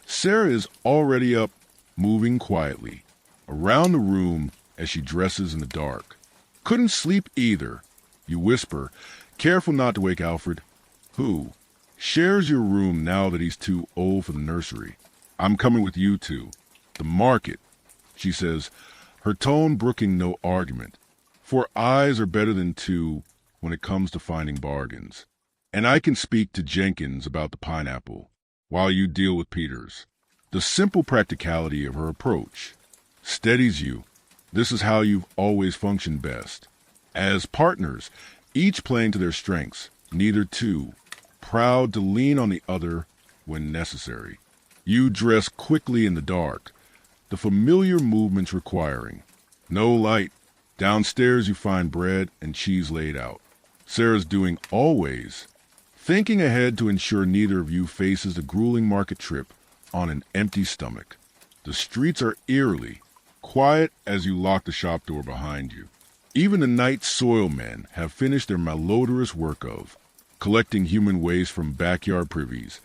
Speaker 1: Sarah is already up, moving quietly around the room as she dresses in the dark. Couldn't sleep either, you whisper, careful not to wake Alfred, who shares your room now that he's too old for the nursery. I'm coming with you to the market, she says, her tone brooking no argument. 4 eyes are better than 2 when it comes to finding bargains. And I can speak to Jenkins about the pineapple while you deal with Peters. The simple practicality of her approach steadies you. This is how you've always functioned best. As partners, each playing to their strengths, neither two proud to lean on the other when necessary. You dress quickly in the dark, the familiar movements requiring no light. Downstairs you find bread and cheese laid out. Sarah's doing always, thinking ahead to ensure neither of you faces the grueling market trip on an empty stomach. The streets are eerily quiet as you lock the shop door behind you. Even the night soil men have finished their malodorous work of collecting human waste from backyard privies,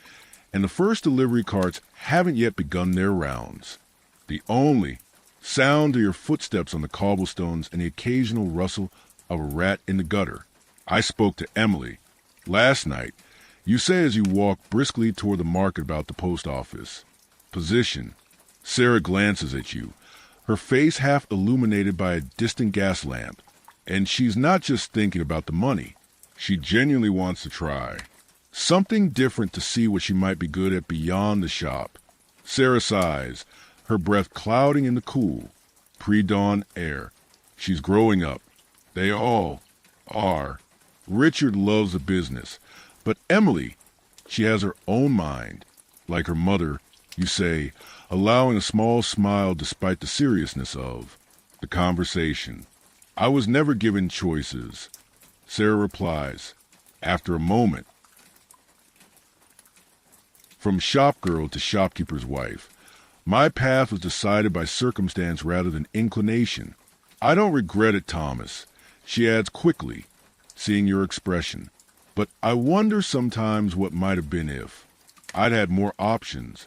Speaker 1: and the first delivery carts haven't yet begun their rounds. The only sound are your footsteps on the cobblestones and the occasional rustle of a rat in the gutter. I spoke to Emily last night. You say as you walk briskly toward the market about the post office. Position. Sarah glances at you, her face half illuminated by a distant gas lamp, and she's not just thinking about the money. She genuinely wants to try something different to see what she might be good at beyond the shop. Sarah sighs, her breath clouding in the cool, pre-dawn air. She's growing up. They all are. Richard loves the business, but Emily, she has her own mind. Like her mother, you say, allowing a small smile despite the seriousness of the conversation. I was never given choices, Sarah replies, after a moment. From shop girl to shopkeeper's wife, my path was decided by circumstance rather than inclination. I don't regret it, Thomas, she adds quickly, seeing your expression. But I wonder sometimes what might have been if I'd had more options.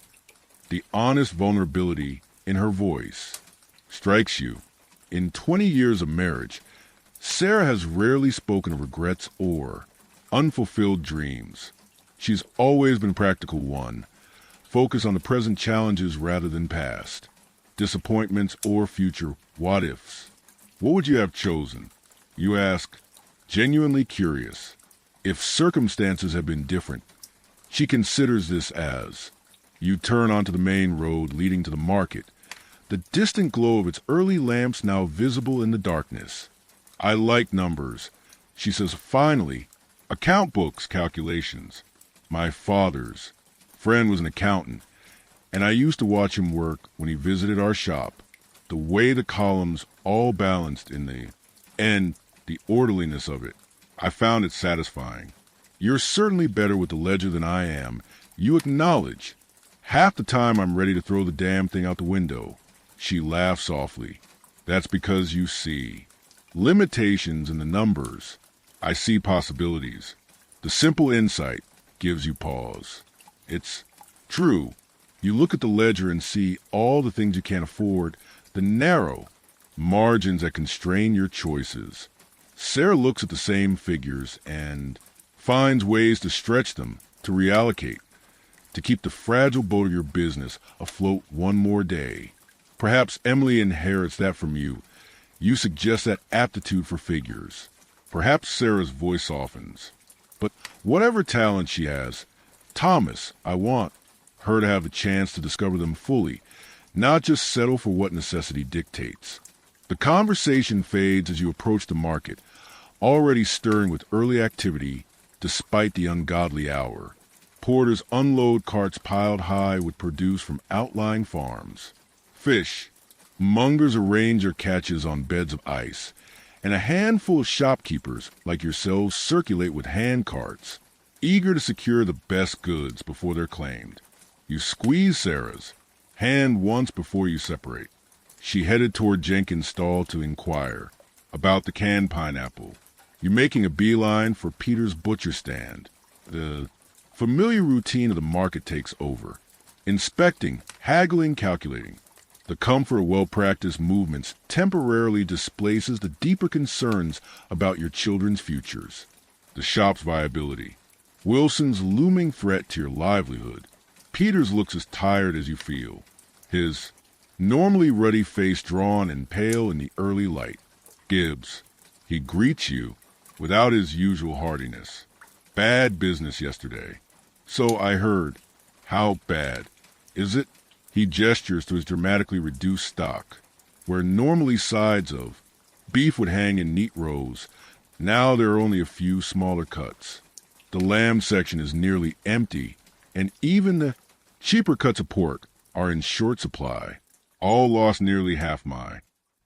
Speaker 1: The honest vulnerability in her voice strikes you. In 20 years of marriage, Sarah has rarely spoken of regrets or unfulfilled dreams. She's always been practical one, focused on the present challenges rather than past, disappointments or future what-ifs. What would you have chosen? You ask, genuinely curious. If circumstances had been different, she considers this as you turn onto the main road leading to the market, the distant glow of its early lamps now visible in the darkness. I like numbers, she says finally. Account books, calculations. My father's friend was an accountant, and I used to watch him work when he visited our shop. The way the columns all balanced in the orderliness of it, I found it satisfying. You're certainly better with the ledger than I am. You acknowledge. Half the time I'm ready to throw the damn thing out the window. She laughs softly. That's because you see limitations in the numbers. I see possibilities. The simple insight gives you pause. It's true. You look at the ledger and see all the things you can't afford, the narrow margins that constrain your choices. Sarah looks at the same figures and finds ways to stretch them, to reallocate, to keep the fragile boat of your business afloat one more day. Perhaps Emily inherits that from you. You suggest that aptitude for figures. Perhaps Sarah's voice softens. But whatever talent she has, Thomas, I want her to have the chance to discover them fully, not just settle for what necessity dictates. The conversation fades as you approach the market, already stirring with early activity despite the ungodly hour. Porters unload carts piled high with produce from outlying farms. Fish. Mongers arrange their catches on beds of ice, and a handful of shopkeepers like yourselves circulate with hand carts, eager to secure the best goods before they're claimed. You squeeze Sarah's hand once before you separate. She headed toward Jenkins' stall to inquire about the canned pineapple. You're making a beeline for Peter's butcher stand. The familiar routine of the market takes over. Inspecting, haggling, calculating. The comfort of well-practiced movements temporarily displaces the deeper concerns about your children's futures. The shop's viability. Wilson's looming threat to your livelihood. Peters looks as tired as you feel, his normally ruddy face drawn and pale in the early light. Gibbs. He greets you without his usual heartiness. Bad business yesterday. So I heard. How bad? Is it? He gestures to his dramatically reduced stock. Where normally sides of beef would hang in neat rows, now there are only a few smaller cuts. The lamb section is nearly empty, and even the cheaper cuts of pork are in short supply. All lost nearly half my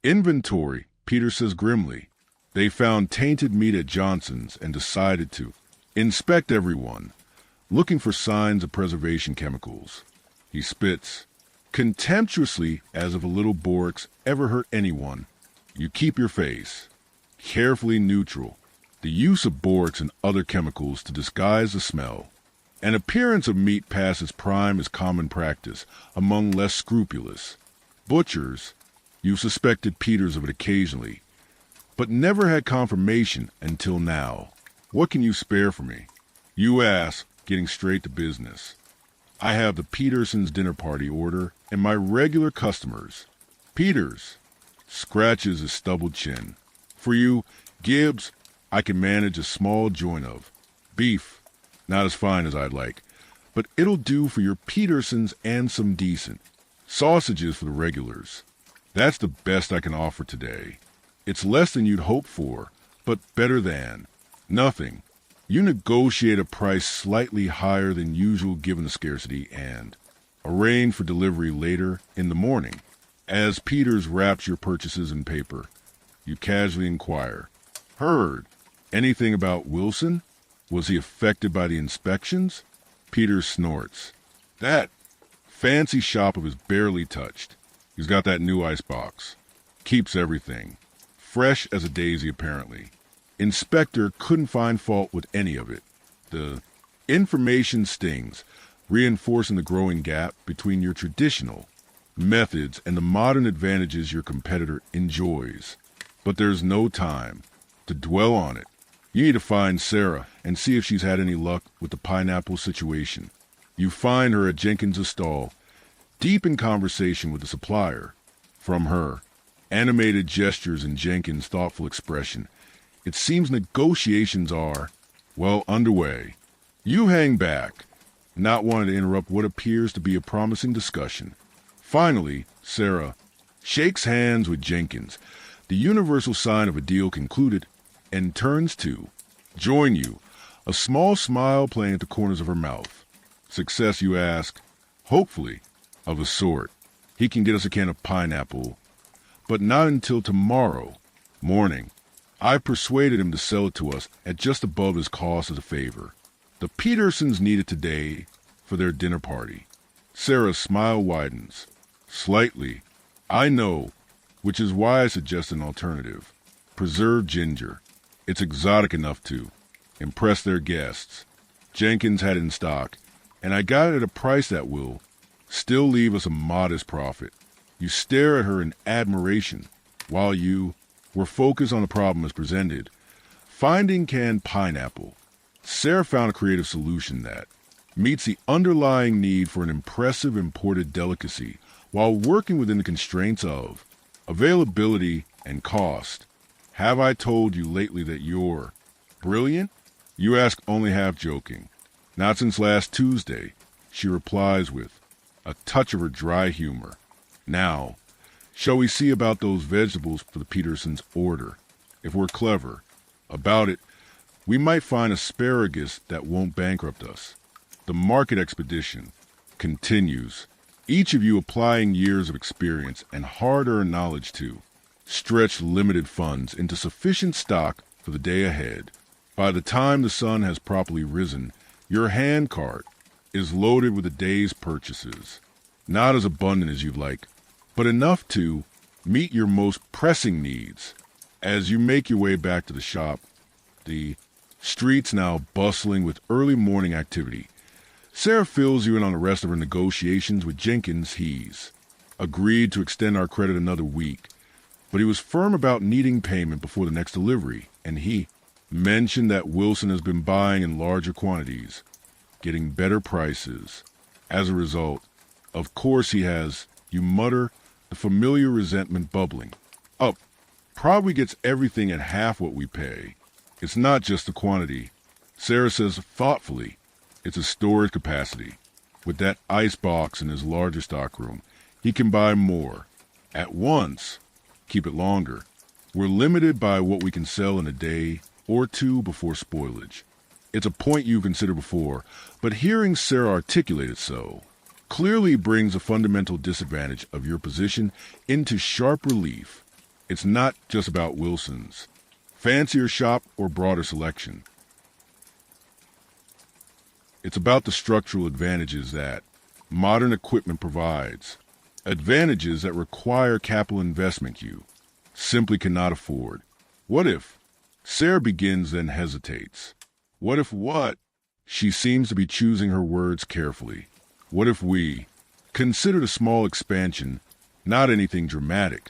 Speaker 1: inventory, Peter says grimly. They found tainted meat at Johnson's and decided to inspect everyone, looking for signs of preservation chemicals. He spits contemptuously as if a little borax ever hurt anyone. You keep your face carefully neutral. The use of borax and other chemicals to disguise the smell. An appearance of meat past its prime is common practice among less scrupulous butchers. You suspected Peters of it occasionally, but never had confirmation until now. What can you spare for me? You ask, getting straight to business. I have the Petersons' dinner party order and my regular customers. Peters scratches his stubbled chin. For you, Gibbs, I can manage a small joint of beef. Not as fine as I'd like, but it'll do for your Petersons and some decent sausages for the regulars. That's the best I can offer today. It's less than you'd hope for, but better than nothing. You negotiate a price slightly higher than usual given the scarcity and arrange for delivery later in the morning. As Peters wraps your purchases in paper, you casually inquire, Heard anything about Wilson? Was he affected by the inspections? Peters snorts. That fancy shop of his barely touched. He's got that new icebox. Keeps everything. Fresh as a daisy, apparently. Inspector couldn't find fault with any of it. The information stings, reinforcing the growing gap between your traditional methods and the modern advantages your competitor enjoys. But there's no time to dwell on it. You need to find Sarah and see if she's had any luck with the pineapple situation. You find her at Jenkins' stall, deep in conversation with the supplier. From her animated gestures and Jenkins' thoughtful expression, it seems negotiations are, well, underway. You hang back, not wanting to interrupt what appears to be a promising discussion. Finally, Sarah shakes hands with Jenkins, the universal sign of a deal concluded, and turns to join you, a small smile playing at the corners of her mouth. Success, you ask? Hopefully, of a sort. He can get us a can of pineapple, but not until tomorrow morning. I persuaded him to sell it to us at just above his cost as a favor. The Petersons need it today for their dinner party. Sarah's smile widens. Slightly. I know, which is why I suggest an alternative. Preserved ginger. It's exotic enough to impress their guests. Jenkins had it in stock, and I got it at a price that will still leave us a modest profit. You stare at her in admiration, while you were focused on the problem as presented. Finding canned pineapple. Sarah found a creative solution that meets the underlying need for an impressive imported delicacy while working within the constraints of availability and cost. Have I told you lately that you're brilliant? You ask only half joking. Not since last Tuesday, she replies with a touch of her dry humor. Now, shall we see about those vegetables for the Petersons' order? If we're clever about it, we might find asparagus that won't bankrupt us. The market expedition continues, each of you applying years of experience and hard-earned knowledge to stretch limited funds into sufficient stock for the day ahead. By the time the sun has properly risen, your hand cart is loaded with the day's purchases. Not as abundant as you'd like, but enough to meet your most pressing needs. As you make your way back to the shop, the streets now bustling with early morning activity, Sarah fills you in on the rest of her negotiations with Jenkins. He's agreed to extend our credit another week, but he was firm about needing payment before the next delivery, and he mentioned that Wilson has been buying in larger quantities, getting better prices. As a result, of course he has, you mutter, the familiar resentment bubbling up. Probably gets everything at half what we pay. It's not just the quantity. Sarah says thoughtfully, it's a storage capacity. With that ice box in his larger stockroom, he can buy more. At once, keep it longer. We're limited by what we can sell in a day or two before spoilage. It's a point you considered before, but hearing Sarah articulate it so clearly brings a fundamental disadvantage of your position into sharp relief. It's not just about Wilson's fancier shop or broader selection. It's about the structural advantages that modern equipment provides, advantages that require capital investment you simply cannot afford. What if? Sarah begins, then hesitates. What if what? She seems to be choosing her words carefully. What if we considered a small expansion, not anything dramatic,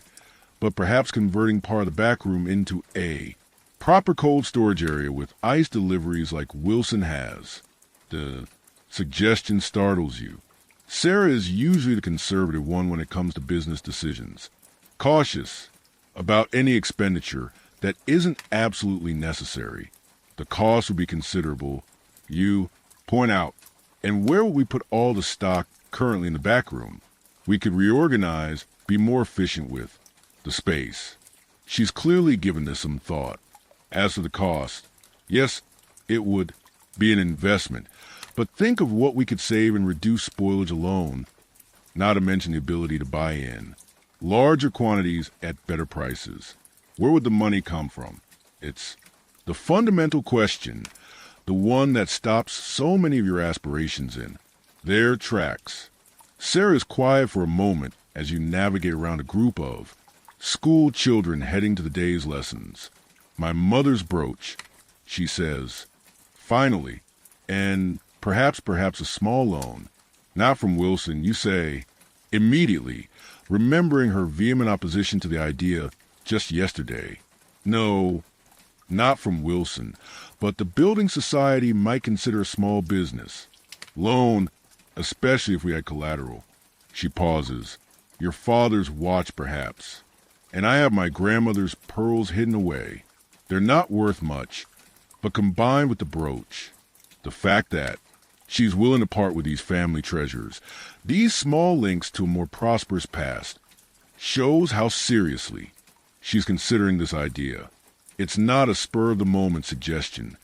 Speaker 1: but perhaps converting part of the back room into a proper cold storage area with ice deliveries like Wilson has? The suggestion startles you. Sarah is usually the conservative one when it comes to business decisions, cautious about any expenditure that isn't absolutely necessary. The cost would be considerable, you point out. And where would we put all the stock currently in the back room? We could reorganize, be more efficient with the space. She's clearly given this some thought. As for the cost, yes, it would be an investment, but think of what we could save and reduce spoilage alone, not to mention the ability to buy in larger quantities at better prices. Where would the money come from? It's the fundamental question, the one that stops so many of your aspirations in their tracks. Sarah is quiet for a moment as you navigate around a group of school children heading to the day's lessons. My mother's brooch, she says, finally, and perhaps a small loan. Not from Wilson, you say, immediately, remembering her vehement opposition to the idea just yesterday. No, not from Wilson, but the building society might consider a small business. Loan, especially if we had collateral. She pauses. Your father's watch, perhaps. And I have my grandmother's pearls hidden away. They're not worth much, but combined with the brooch, the fact that she's willing to part with these family treasures, these small links to a more prosperous past, shows how seriously she's considering this idea. It's not a spur-of-the-moment suggestion,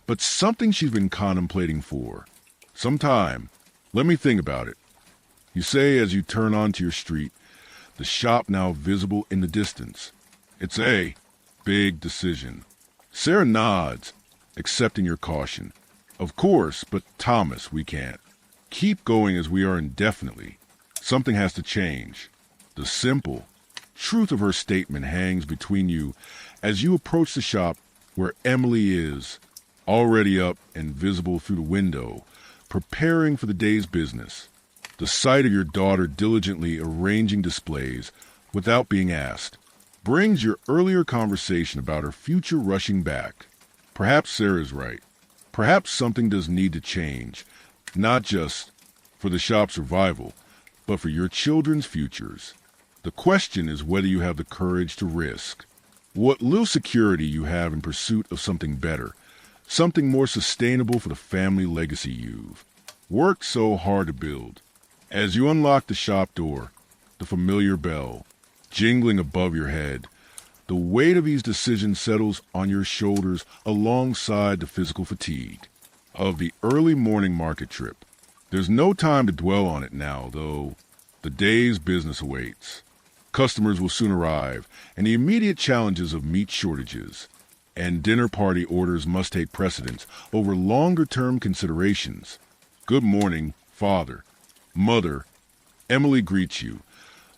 Speaker 1: but something she's been contemplating for some time. Let me think about it. You say as you turn onto your street, the shop now visible in the distance. It's a big decision. Sarah nods, accepting your caution. Of course, but Thomas, we can't keep going as we are indefinitely. Something has to change. The simple truth of her statement hangs between you as you approach the shop where Emily is, already up and visible through the window, preparing for the day's business. The sight of your daughter diligently arranging displays without being asked brings your earlier conversation about her future rushing back. Perhaps Sarah's right. Perhaps something does need to change, not just for the shop's survival, but for your children's futures. The question is whether you have the courage to risk what little security you have in pursuit of something better, something more sustainable for the family legacy you've worked so hard to build. As you unlock the shop door, the familiar bell jingling above your head, the weight of these decisions settles on your shoulders alongside the physical fatigue of the early morning market trip. There's no time to dwell on it now, though. The day's business awaits. Customers will soon arrive, and the immediate challenges of meat shortages and dinner party orders must take precedence over longer-term considerations. Good morning, Father. Mother. Emily greets you,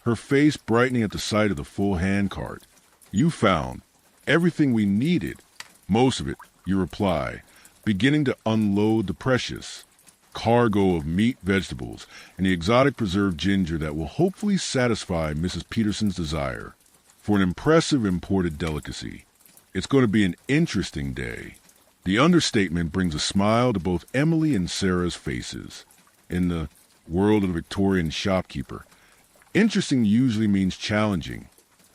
Speaker 1: her face brightening at the sight of the full hand cart. You found everything we needed. Most of it, you reply, beginning to unload the precious cargo of meat, vegetables, and the exotic preserved ginger that will hopefully satisfy Mrs. Peterson's desire for an impressive imported delicacy. It's going to be an interesting day. The understatement brings a smile to both Emily and Sarah's faces. In the world of the Victorian shopkeeper, interesting usually means challenging,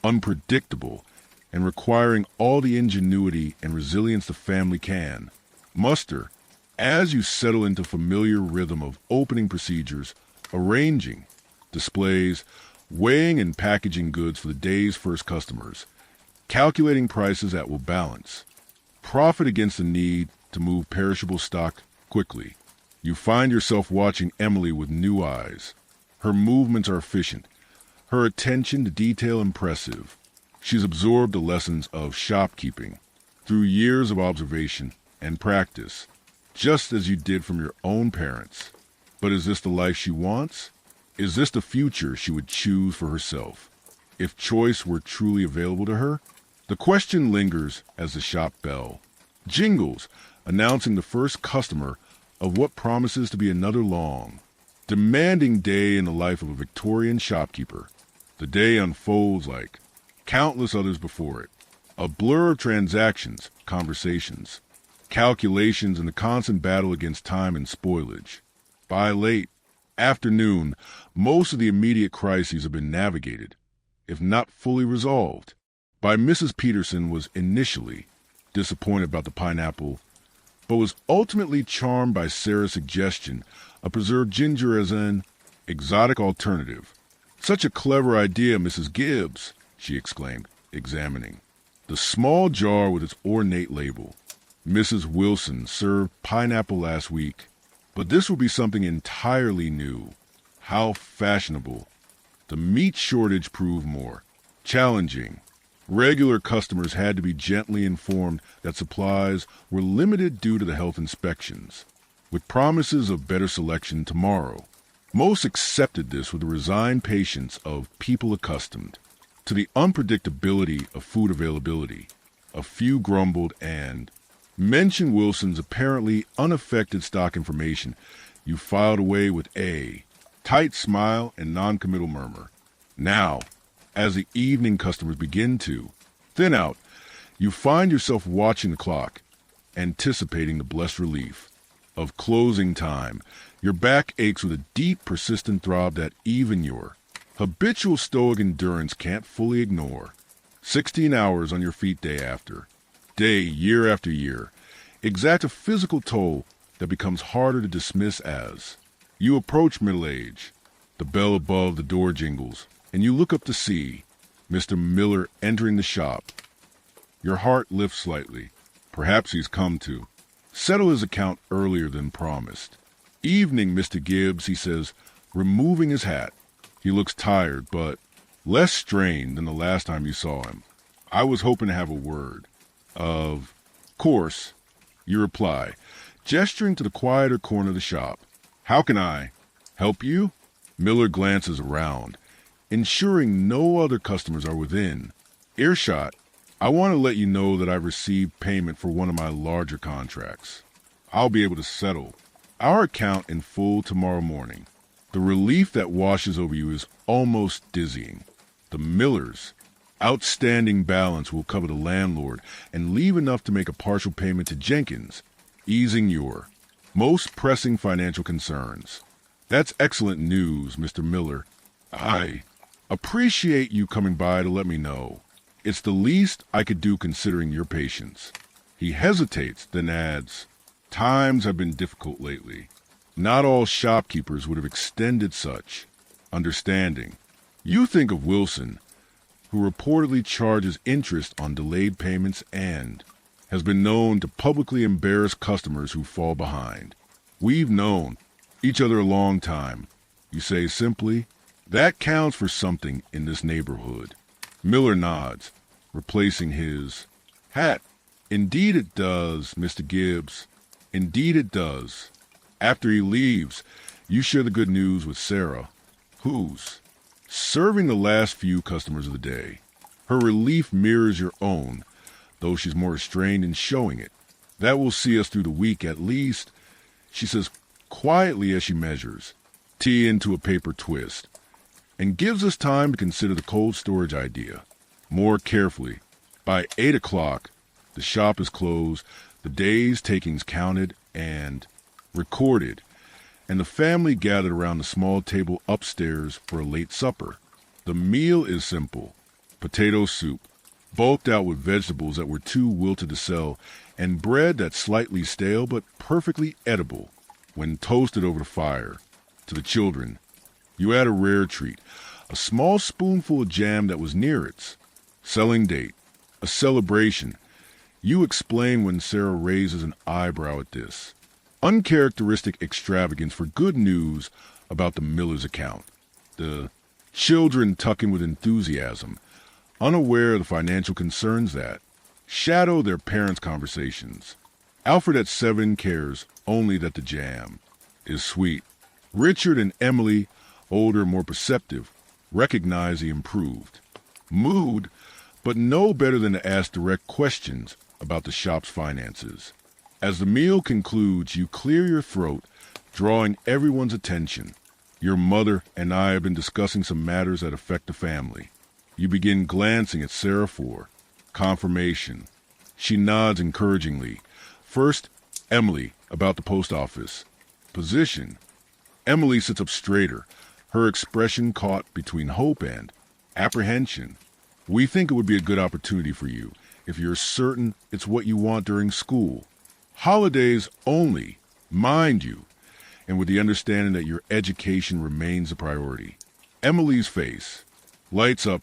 Speaker 1: unpredictable, and requiring all the ingenuity and resilience the family can muster as you settle into familiar rhythm of opening procedures, arranging displays, weighing and packaging goods for the day's first customers, calculating prices that will balance profit against the need to move perishable stock quickly. You find yourself watching Emily with new eyes. Her movements are efficient, her attention to detail impressive. She's absorbed the lessons of shopkeeping through years of observation and practice, just as you did from your own parents. But is this the life she wants? Is this the future she would choose for herself, if choice were truly available to her? The question lingers as the shop bell jingles, announcing the first customer of what promises to be another long, demanding day in the life of a Victorian shopkeeper. The day unfolds like countless others before it, a blur of transactions, conversations, calculations, and the constant battle against time and spoilage. By late afternoon, most of the immediate crises have been navigated, if not fully resolved. By Mrs. Peterson was initially disappointed about the pineapple, but was ultimately charmed by Sarah's suggestion of preserved ginger as an exotic alternative. Such a clever idea, Mrs. Gibbs, she exclaimed, examining the small jar with its ornate label. Mrs. Wilson served pineapple last week, but this will be something entirely new. How fashionable. The meat shortage proved more challenging. Regular customers had to be gently informed that supplies were limited due to the health inspections, with promises of better selection tomorrow. Most accepted this with the resigned patience of people accustomed to the unpredictability of food availability. A few grumbled and mentioned Wilson's apparently unaffected stock information. You filed away with a tight smile and non-committal murmur. Now, as the evening customers begin to thin out, you find yourself watching the clock, anticipating the blessed relief of closing time. Your back aches with a deep, persistent throb that even your habitual stoic endurance can't fully ignore. 16 hours on your feet day after day, year after year, exact a physical toll that becomes harder to dismiss as you approach middle age. The bell above the door jingles, and you look up to see Mr. Miller entering the shop. Your heart lifts slightly. Perhaps he's come to settle his account earlier than promised. Evening, Mr. Gibbs, he says, removing his hat. He looks tired, but less strained than the last time you saw him. I was hoping to have a word. Of course, you reply, gesturing to the quieter corner of the shop. How can I help you? Miller glances around, ensuring no other customers are within earshot. I want to let you know that I've received payment for one of my larger contracts. I'll be able to settle our account in full tomorrow morning. The relief that washes over you is almost dizzying. The Millers' outstanding balance will cover the landlord and leave enough to make a partial payment to Jenkins, easing your most pressing financial concerns. That's excellent news, Mr. Miller. I appreciate you coming by to let me know. It's the least I could do considering your patience. He hesitates, then adds, times have been difficult lately. Not all shopkeepers would have extended such understanding. You think of Wilson, who reportedly charges interest on delayed payments and has been known to publicly embarrass customers who fall behind. We've known each other a long time. You say simply, that counts for something in this neighborhood. Miller nods, replacing his hat. Indeed it does, Mr. Gibbs. Indeed it does. After he leaves, you share the good news with Sarah, who's serving the last few customers of the day. Her relief mirrors your own, though she's more restrained in showing it. That will see us through the week at least, she says quietly as she measures tea into a paper twist, and gives us time to consider the cold storage idea more carefully. By 8 o'clock, the shop is closed, the day's takings counted and recorded, and the family gathered around the small table upstairs for a late supper. The meal is simple: potato soup, bulked out with vegetables that were too wilted to sell, and bread that's slightly stale but perfectly edible when toasted over the fire. To the children, you add a rare treat, a small spoonful of jam that was near its selling date, a celebration. You explain when Sarah raises an eyebrow at this uncharacteristic extravagance for good news about the Miller's account. The children tuck in with enthusiasm, unaware of the financial concerns that shadow their parents' conversations. Alfred at 7 cares only that the jam is sweet. Richard and Emily, older, more perceptive, recognize the improved mood, but know better than to ask direct questions about the shop's finances. As the meal concludes, you clear your throat, drawing everyone's attention. Your mother and I have been discussing some matters that affect the family. You begin glancing at Sarah for confirmation. She nods encouragingly. First, Emily, about the post office position. Emily sits up straighter, her expression caught between hope and apprehension. We think it would be a good opportunity for you, if you're certain it's what you want during school. Holidays only, mind you, and with the understanding that your education remains a priority. Emily's face lights up,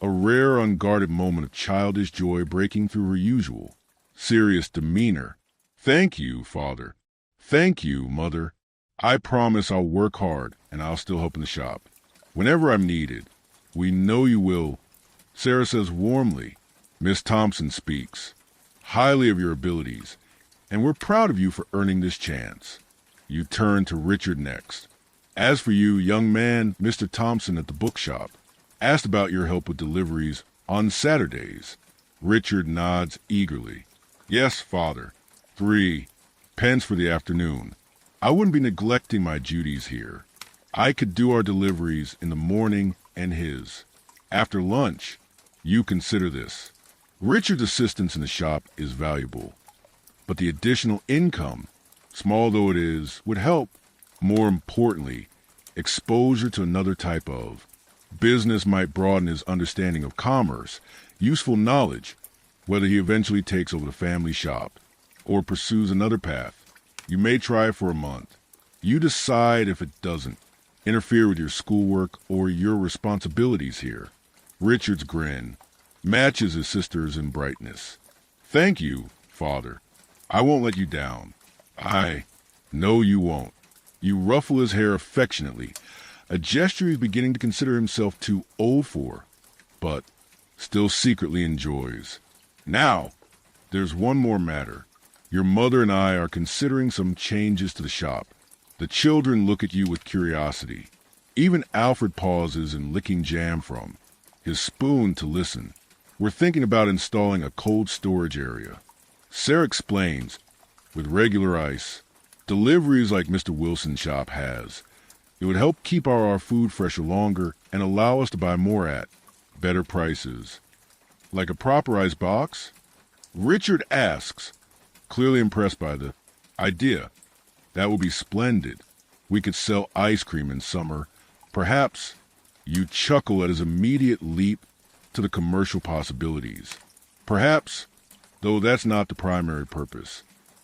Speaker 1: a rare unguarded moment of childish joy breaking through her usual serious demeanor. Thank you, Father. Thank you, Mother. I promise I'll work hard and I'll still help in the shop whenever I'm needed. We know you will. Sarah says warmly. Miss Thompson speaks highly of your abilities, and we're proud of you for earning this chance. You turn to Richard next. As for you, young man, Mr. Thompson at the bookshop asked about your help with deliveries on Saturdays. Richard nods eagerly. Yes, Father. 3 pence for the afternoon. I wouldn't be neglecting my duties here. I could do our deliveries in the morning and his. After lunch, you consider this. Richard's assistance in the shop is valuable, but the additional income, small though it is, would help. More importantly, exposure to another type of business might broaden his understanding of commerce, useful knowledge, whether he eventually takes over the family shop or pursues another path. You may try it for a month. You decide if it doesn't interfere with your schoolwork or your responsibilities here. Richard's grin matches his sister's in brightness. Thank you, Father. I won't let you down. I know you won't. You ruffle his hair affectionately, a gesture he's beginning to consider himself too old for, but still secretly enjoys. Now, there's one more matter. Your mother and I are considering some changes to the shop. The children look at you with curiosity. Even Alfred pauses in licking jam from his spoon to listen. We're thinking about installing a cold storage area. Sarah explains, with regular ice, deliveries like Mr. Wilson's shop has. It would help keep our food fresher longer and allow us to buy more at better prices. Like a proper ice box? Richard asks, clearly impressed by the idea. That will be splendid. We could sell ice cream in summer. Perhaps you chuckle at his immediate leap to the commercial possibilities. Perhaps, though that's not the primary purpose,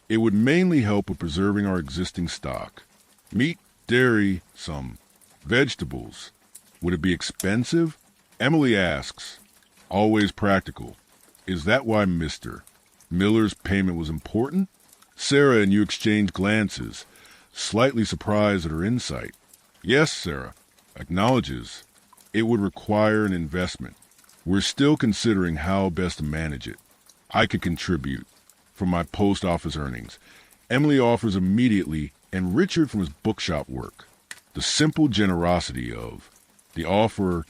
Speaker 1: it would mainly help with preserving our existing stock. Meat, dairy, some vegetables. Would it be expensive? Emily asks. Always practical. Is that why Mr. Miller's payment was important? Sarah and you exchange glances, slightly surprised at her insight. Yes, Sarah acknowledges. It would require an investment. We're still considering how best to manage it. I could contribute from my post office earnings. Emily offers immediately, and Richard from his bookshop work. The simple generosity of the offer,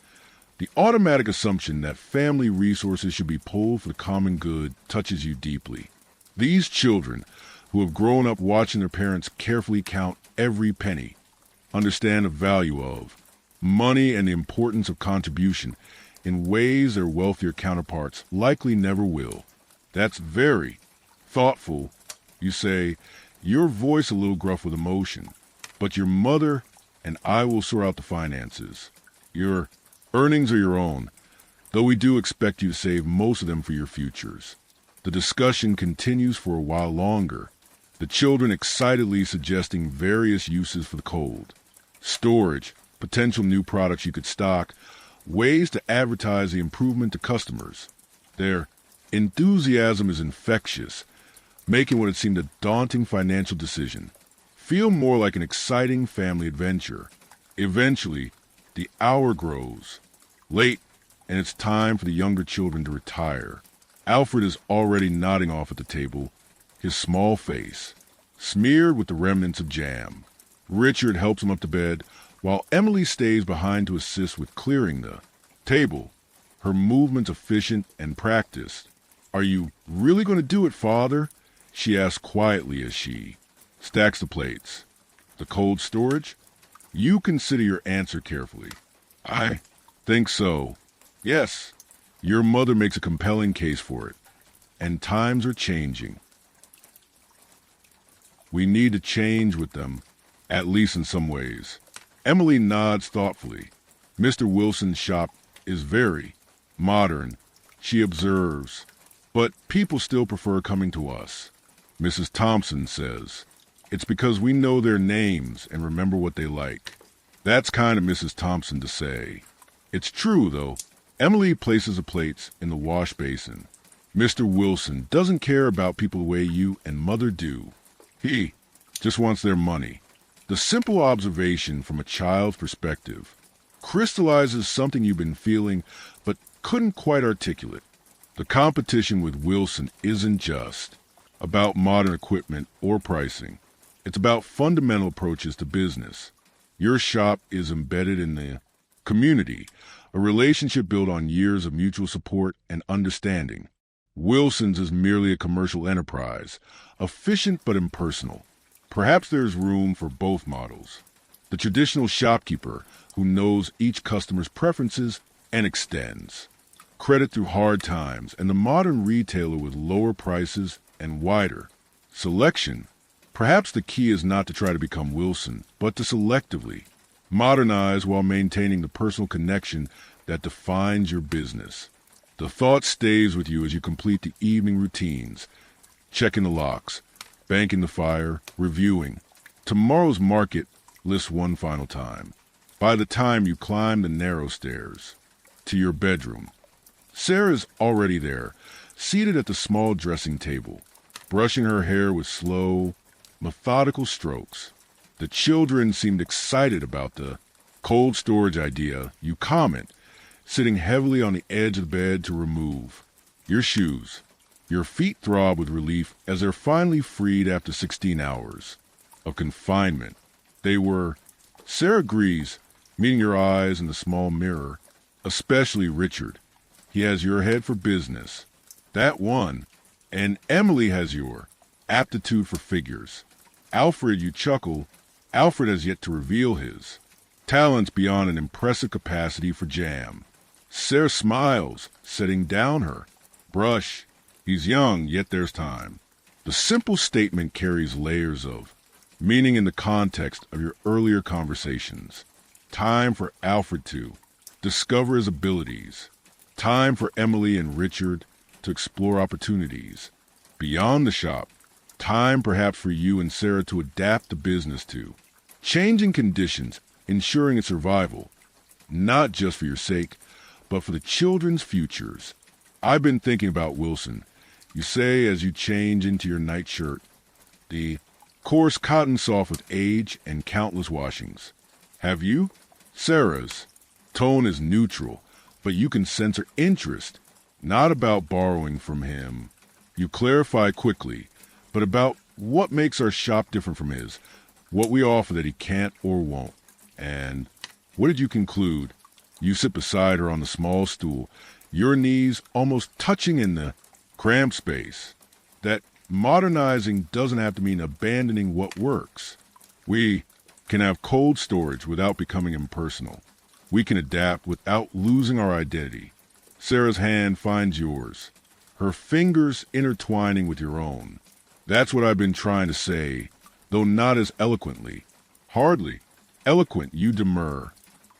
Speaker 1: the automatic assumption that family resources should be pulled for the common good touches you deeply. These children, who have grown up watching their parents carefully count every penny, understand the value of money and the importance of contribution in ways their wealthier counterparts likely never will. That's very thoughtful, you say, your voice a little gruff with emotion. But your mother and I will sort out the finances. Your earnings are your own, though we do expect you to save most of them for your futures. The discussion continues for a while longer, the children excitedly suggesting various uses for the cold. Storage, potential new products you could stock, ways to advertise the improvement to customers. Their enthusiasm is infectious, making what had seemed a daunting financial decision feel more like an exciting family adventure. Eventually, the hour grows late, and it's time for the younger children to retire. Alfred is already nodding off at the table, his small face smeared with the remnants of jam. Richard helps him up to bed, while Emily stays behind to assist with clearing the table, her movements efficient and practiced. Are you really going to do it, Father? She asks quietly as she stacks the plates. The cold storage? You consider your answer carefully. I think so. Yes, your mother makes a compelling case for it, and times are changing. We need to change with them, at least in some ways. Emily nods thoughtfully. Mr. Wilson's shop is very modern, she observes, but people still prefer coming to us. Mrs. Thompson says, it's because we know their names and remember what they like. That's kind of Mrs. Thompson to say. It's true, though. Emily places the plates in the wash basin. Mr. Wilson doesn't care about people the way you and Mother do. He just wants their money. The simple observation from a child's perspective crystallizes something you've been feeling but couldn't quite articulate. The competition with Wilson isn't just about modern equipment or pricing. It's about fundamental approaches to business. Your shop is embedded in the community, a relationship built on years of mutual support and understanding. Wilson's is merely a commercial enterprise, efficient but impersonal. Perhaps there's room for both models. The traditional shopkeeper who knows each customer's preferences and extends credit through hard times, and the modern retailer with lower prices and wider selection. Perhaps the key is not to try to become Wilson, but to selectively modernize while maintaining the personal connection that defines your business. The thought stays with you as you complete the evening routines, checking the locks, banking the fire, reviewing tomorrow's market list one final time. By the time you climb the narrow stairs to your bedroom, Sarah's already there, seated at the small dressing table, brushing her hair with slow, methodical strokes. The children seemed excited about the cold storage idea. You comment, sitting heavily on the edge of the bed to remove your shoes. Your feet throb with relief as they're finally freed after 16 hours of confinement. They were, Sarah agrees, meeting your eyes in the small mirror, especially Richard. He has your head for business. That one. And Emily has your aptitude for figures. Alfred, you chuckle. Alfred has yet to reveal his talents beyond an impressive capacity for jam. Sarah smiles, setting down her brush. He's young, yet there's time. The simple statement carries layers of meaning in the context of your earlier conversations. Time for Alfred to discover his abilities. Time for Emily and Richard to explore opportunities. Beyond the shop, time perhaps for you and Sarah to adapt the business to changing conditions, ensuring its survival, not just for your sake, but for the children's futures. I've been thinking about Wilson. You say as you change into your nightshirt, the coarse cotton soft with age and countless washings. Have you? Sarah's tone is neutral, but you can sense her interest, not about borrowing from him. You clarify quickly, but about what makes our shop different from his, what we offer that he can't or won't. And what did you conclude? You sit beside her on the small stool, your knees almost touching in the cramped space. That modernizing doesn't have to mean abandoning what works. We can have cold storage without becoming impersonal. We can adapt without losing our identity. Sarah's hand finds yours, her fingers intertwining with your own. That's what I've been trying to say, though not as eloquently. Hardly eloquent, you demur.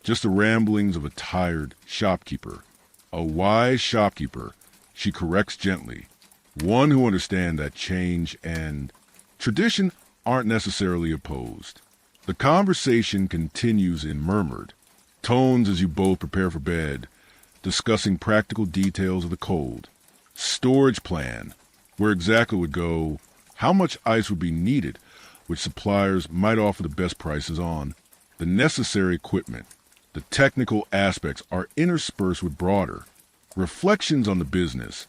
Speaker 1: Just the ramblings of a tired shopkeeper. A wise shopkeeper, she corrects gently. One who understands that change and tradition aren't necessarily opposed. The conversation continues in murmured tones as you both prepare for bed, discussing practical details of the cold, storage plan, where exactly would go, how much ice would be needed, which suppliers might offer the best prices on, the necessary equipment. The technical aspects are interspersed with broader reflections on the business,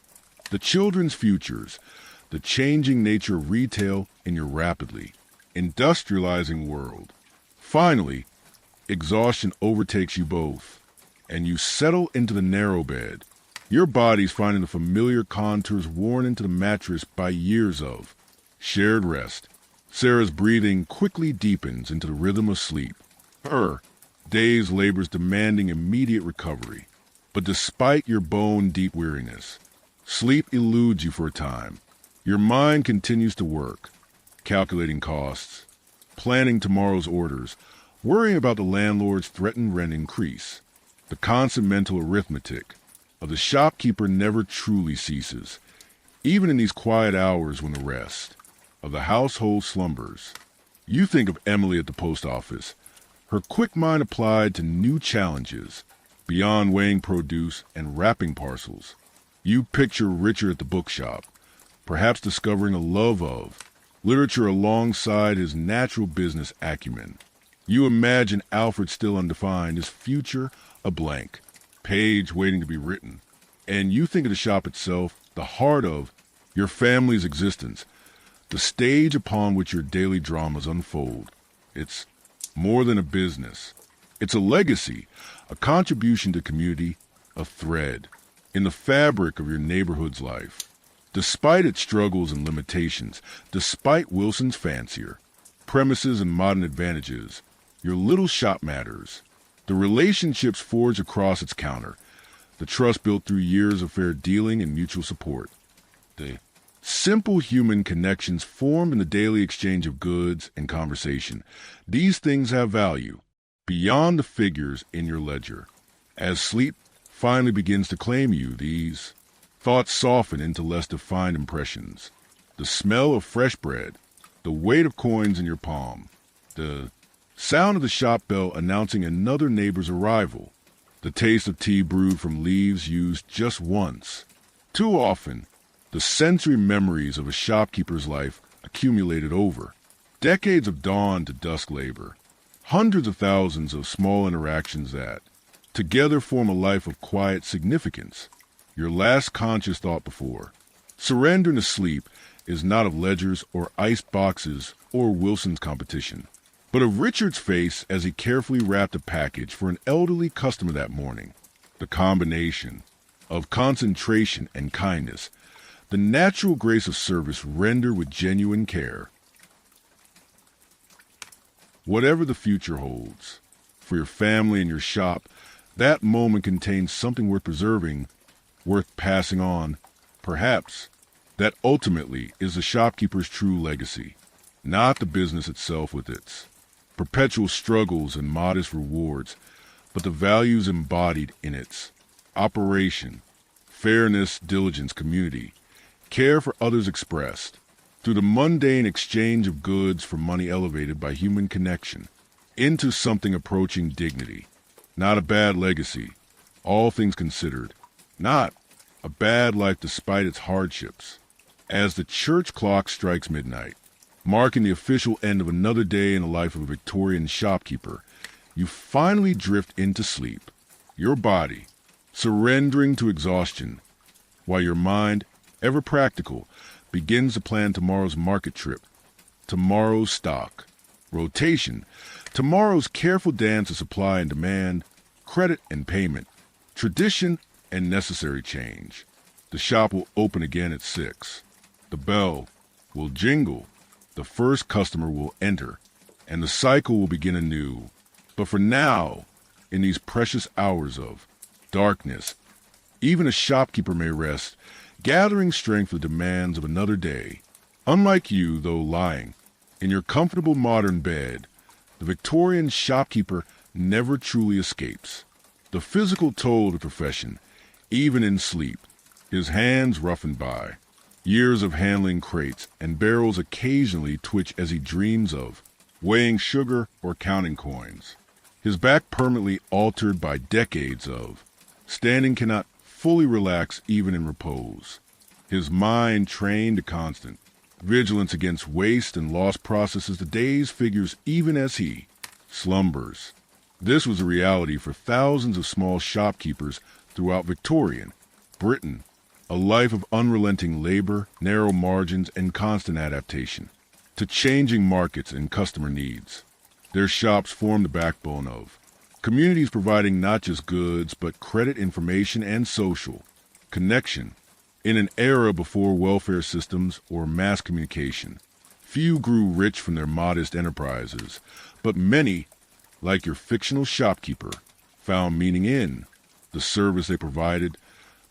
Speaker 1: the children's futures, the changing nature of retail in your rapidly industrializing world. Finally, exhaustion overtakes you both, and you settle into the narrow bed, your bodies finding the familiar contours worn into the mattress by years of shared rest. Sarah's breathing quickly deepens into the rhythm of sleep, her day's labors demanding immediate recovery. But despite your bone-deep weariness, sleep eludes you for a time. Your mind continues to work, calculating costs, planning tomorrow's orders, worrying about the landlord's threatened rent increase. The constant mental arithmetic of the shopkeeper never truly ceases, even in these quiet hours when the rest of the household slumbers. You think of Emily at the post office, her quick mind applied to new challenges, beyond weighing produce and wrapping parcels. You picture Richard at the bookshop, perhaps discovering a love of literature alongside his natural business acumen. You imagine Alfred still undefined, his future a blank page waiting to be written. And you think of the shop itself, the heart of your family's existence, the stage upon which your daily dramas unfold. It's more than a business. It's a legacy, a contribution to community, a thread in the fabric of your neighborhood's life. Despite its struggles and limitations, despite Wilson's fancier premises and modern advantages, your little shop matters. The relationships forged across its counter, the trust built through years of fair dealing and mutual support, the simple human connections formed in the daily exchange of goods and conversation. These things have value beyond the figures in your ledger. As sleep finally begins to claim you, these thoughts soften into less defined impressions. The smell of fresh bread, the weight of coins in your palm, the sound of the shop bell announcing another neighbor's arrival, the taste of tea brewed from leaves used just once. Too often, the sensory memories of a shopkeeper's life accumulated over decades of dawn to dusk labor, hundreds of thousands of small interactions that together form a life of quiet significance. Your last conscious thought before surrendering to sleep is not of ledgers or ice boxes or Wilson's competition, but of Richard's face as he carefully wrapped a package for an elderly customer that morning. The combination of concentration and kindness, the natural grace of service rendered with genuine care. Whatever the future holds, for your family and your shop, that moment contains something worth preserving, worth passing on. Perhaps that ultimately is the shopkeeper's true legacy. not the business itself with its perpetual struggles and modest rewards, but the values embodied in its operation, fairness, diligence, community, care for others expressed through the mundane exchange of goods for money elevated by human connection into something approaching dignity. Not a bad legacy, all things considered. Not a bad life despite its hardships. As the church clock strikes midnight, marking the official end of another day in the life of a Victorian shopkeeper, you finally drift into sleep, your body surrendering to exhaustion, while your mind, ever practical, begins to plan tomorrow's market trip, tomorrow's stock, rotation, tomorrow's careful dance of supply and demand, credit and payment, tradition and necessary change. The shop will open again at 6. The bell will jingle, the first customer will enter, and the cycle will begin anew. But for now, in these precious hours of darkness, even a shopkeeper may rest, gathering strength for the demands of another day. Unlike you, though lying in your comfortable modern bed, the Victorian shopkeeper never truly escapes the physical toll of the profession, even in sleep, his hands roughened by years of handling crates, and barrels occasionally twitch as he dreams of weighing sugar or counting coins. His back permanently altered by decades of standing cannot fully relax even in repose. His mind trained to constant vigilance against waste and lost processes the day's figures even as he slumbers. This was a reality for thousands of small shopkeepers throughout Victorian Britain, a life of unrelenting labor, narrow margins, and constant adaptation to changing markets and customer needs. Their shops formed the backbone of communities, providing not just goods, but credit, information, and social connection. In an era before welfare systems or mass communication, few grew rich from their modest enterprises, but many, like your fictional shopkeeper, found meaning in the service they provided,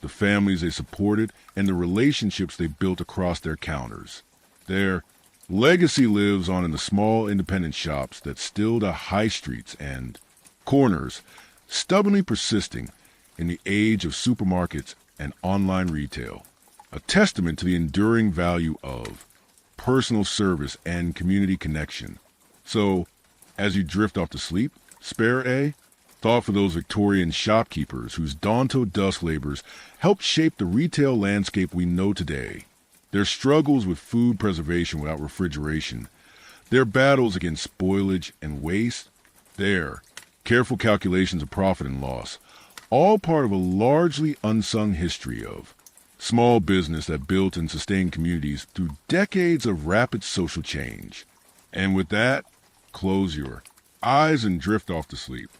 Speaker 1: the families they supported, and the relationships they built across their counters. Their legacy lives on in the small independent shops that still the high streets and corners, stubbornly persisting in the age of supermarkets and online retail, a testament to the enduring value of personal service and community connection. So, as you drift off to sleep, spare a thought for those Victorian shopkeepers whose daunting dust labors helped shape the retail landscape we know today. Their struggles with food preservation without refrigeration, their battles against spoilage and waste, their careful calculations of profit and loss, all part of a largely unsung history of small business that built and sustained communities through decades of rapid social change. And with that, close your eyes and drift off to sleep.